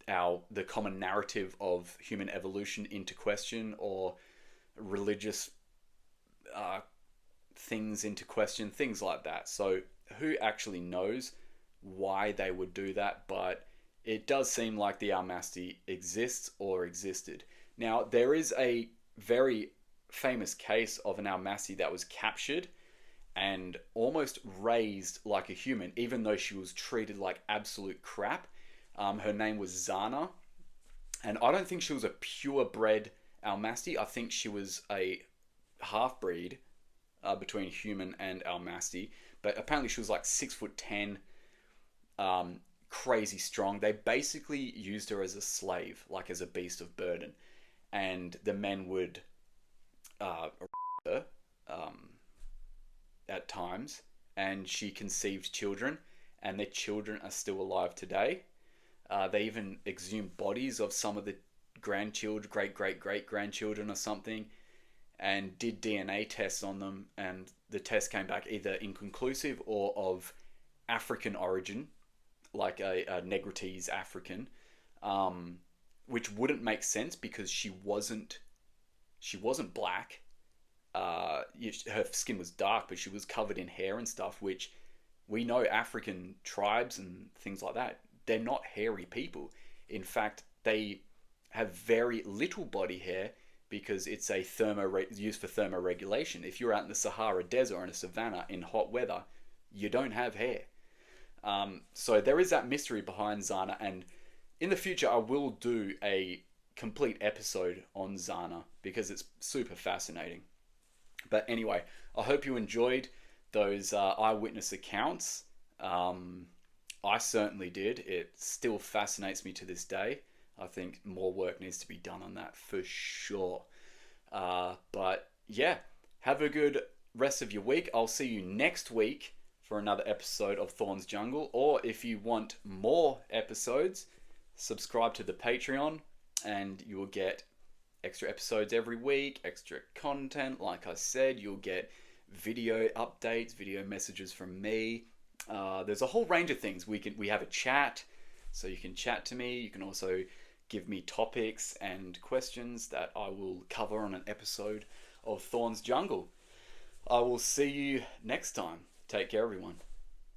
the common narrative of human evolution into question, or religious uh, things into question, things like that. So who actually knows why they would do that? But it does seem like the Almasty exists or existed. Now, there is a very famous case of an Almasty that was captured and almost raised like a human, even though she was treated like absolute crap. Her name was Zana, and I don't think she was a purebred Almasty. I think she was a half breed between human and Almasty. But apparently, she was like 6'10", crazy strong. They basically used her as a slave, like as a beast of burden, and the men would her at times, and she conceived children, and their children are still alive today. They even exhumed bodies of some of the grandchildren, great grandchildren or something, and did DNA tests on them, and the test came back either inconclusive or of African origin, like a Negrite's African, which wouldn't make sense because she wasn't black. Her skin was dark, but she was covered in hair and stuff, which we know African tribes and things like that, they're not hairy people. In fact, they have very little body hair because it's a used for thermoregulation. If you're out in the Sahara Desert or in a savanna in hot weather, you don't have hair. So there is that mystery behind Zana, and in the future I will do a complete episode on Zana because it's super fascinating. But anyway, I hope you enjoyed those eyewitness accounts. I certainly did. It still fascinates me to this day. I think more work needs to be done on that for sure. But yeah, have a good rest of your week. I'll see you next week for another episode of Thorn's Jungle. Or if you want more episodes, subscribe to the Patreon and you will get extra episodes every week, extra content. Like I said, you'll get video updates, video messages from me. There's a whole range of things. We have a chat, so you can chat to me. You can also give me topics and questions that I will cover on an episode of Thorn's Jungle. I will see you next time. Take care, everyone.